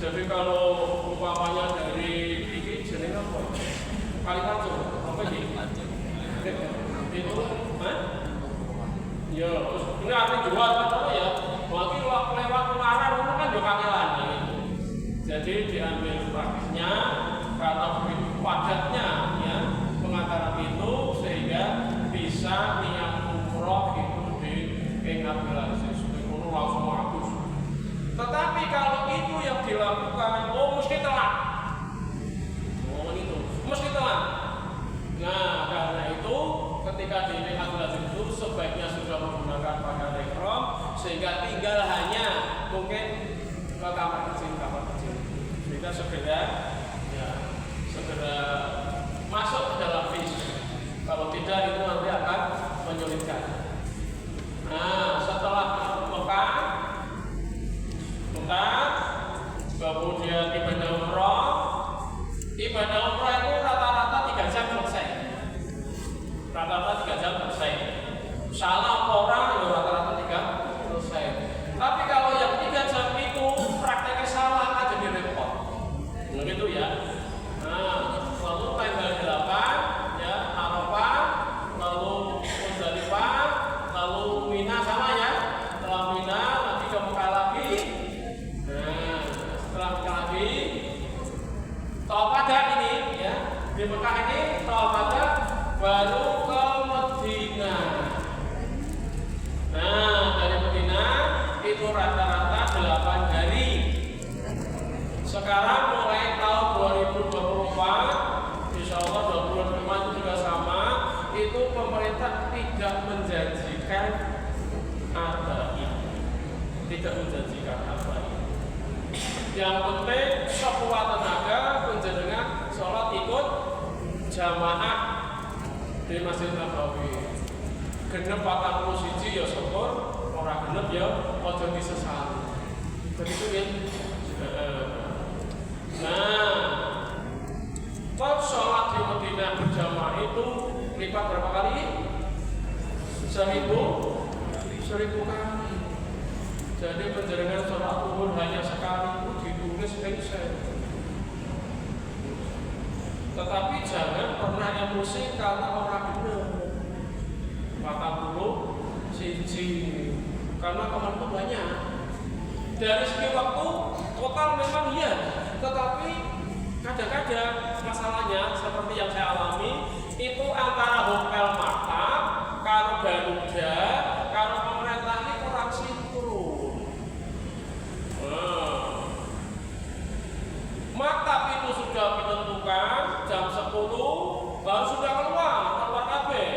Jadi kalau umpamanya dari ini jenenge apa? Kalimantan apa ini? Itu, ya, terus ini arti jual apa ya? Lagi lewat Ungaran itu kan juga kangelan gitu. Jadi diambil praktisnya karena begitu padatnya ya pengantaran itu sehingga bisa niat umroh itu di King Abdulaziz itu langsung habis. Tetapi kalau itu yang dilakukan, mesti telat. Itu mesti telat. Nah, karena itu ketika di King Abdulaziz itu sebaiknya sudah menggunakan pakaian ihram sehingga tinggal hanya mungkin ke kamar kecil. Sehingga segera masuk ke dalam bis. Kalau tidak itu nanti akan menyulitkan. Nah, setelah Mekah, kemudian ibadah umrah itu rata-rata 3 jam selesai. Rata-rata 3 jam selesai. Salah orang ya rata-rata 3 selesai. Tapi kalau yang 3 jam itu prakteknya salah akan jadi repot. Begitu ya. Nah, lalu tanggal 8 ya Arafah, lalu Muzdalifah, lalu Mina sama ya. Setelah Mina nanti ke Mekah lagi. Nah, setelah Mekah lagi Tawaf Wada ini ya. Di Mekah ini Tawaf Wada baru ke Madinah. Nah, dari Madinah itu rata-rata 8 hari. Sekarang mulai tahun 2024, insya Allah 2025 itu juga sama. Itu pemerintah tidak menjanjikan apa ini, tidak menjanjikan apa ini. Yang penting sekuat tenaga penjenengan sholat ikut jamaah di Masjid Nabawi. Genep 41 ya syukur, orang genep ya ojo disesali. Begitu ya. Nah, kalau sholat di Madinah berjamaah itu lipat berapa kali? 1000 kali. Jadi penjaringan sholat zuhur hanya sekali itu ditulis lengser. Tetapi jangan pernah emosi karena orang benar. 40 siji karena teman itu banyak. Dari segi waktu total memang iya, tetapi kadang-kadang masalahnya seperti yang saya alami itu antara hotel maktab, karo Garuda, karo pemerintah ini kurang sinkron. Maktab itu sudah menentukan jam 10 baru sudah keluar kabeh.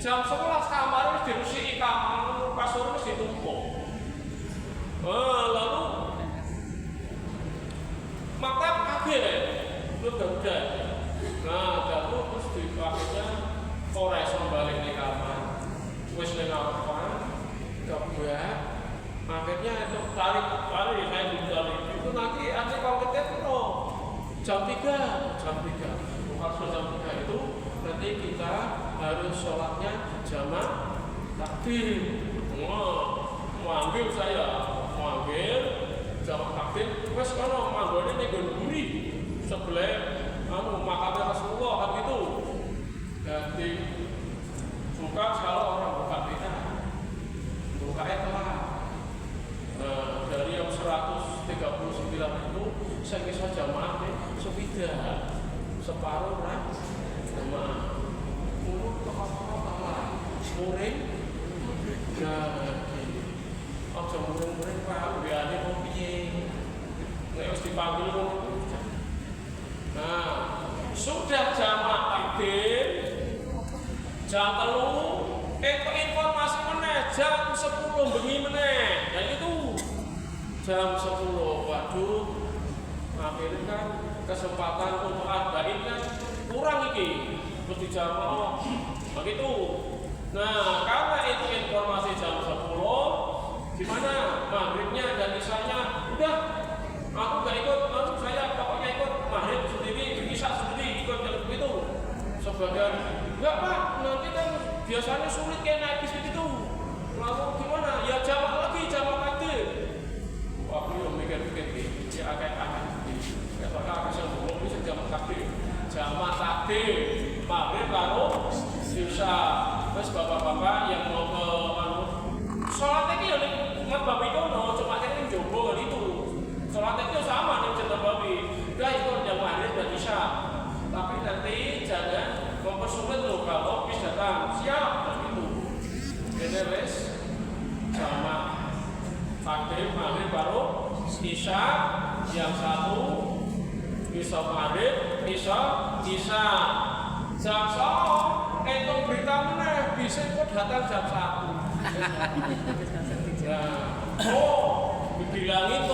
Jam 11 kamar harus dirusi kamar, kasur harus ditumpuk. Lalu maktab kabeh itu Garuda. Nah, jatuh terus akhirnya ora iso balik ning kamar. Wis ning apa? Kebak. Akhirnya itu tarik saya ditarik. Itu nanti ada konkretnya itu jam 3. Bukan jam 3 itu nanti kita harus sholatnya jamaah takbir. Ambil saya, ambil jamaah takbir. Wes kono manggone ning Guri sebelah makamnya Rasulullah kan gitu. Jadi buka kalau orang buka beda, bukanya telah. Dari yang 139 itu saya bisa jamaah sepeda separuh lah jamaah. Urut tokoh-tokoh muring jadi aja murung-murung Pak, biane kok piye. Nek wis dipanggil kok. Nah, sudah jamak takdim jam 3 informasi meneh jam 10 bengi meneh. Dan itu jam 10. Waduh. Akhirnya kan kesempatan untuk adain kan kurang iki. Terus dijamak begitu. Nah, karena itu informasi jam 10, gimana maghribnya dan isanya udah aku gak ikut, saya pokoknya ikut maghrib sendiri, isya sendiri, ikut yang begitu. Sebagian enggak Pak, nanti kan biasanya sulit kayak naik bis itu. Lalu gimana? Ya jamak lagi, jamak takdim. Wah, aku yang mikir-mikir ya agak-agak. Ya soalnya aku yang belum bisa jamak takdim. Jamak takdim maghrib karo isya. Terus bapak-bapak yang mau ke sholat ini ya nih babi kono, cuma kan yang jobo kan itu. Sholat itu sama nih cerita babi. Udah ikut jam maghrib dan isya. Tapi nanti jangan mempersulit loh kalau bis datang. Siap dan itu. Jadi wes sama takdim maghrib baru isya jam 1 isya maghrib isya jam 1 itu berita meneh bisa kok datang jam 1. Nah, oh dibilangin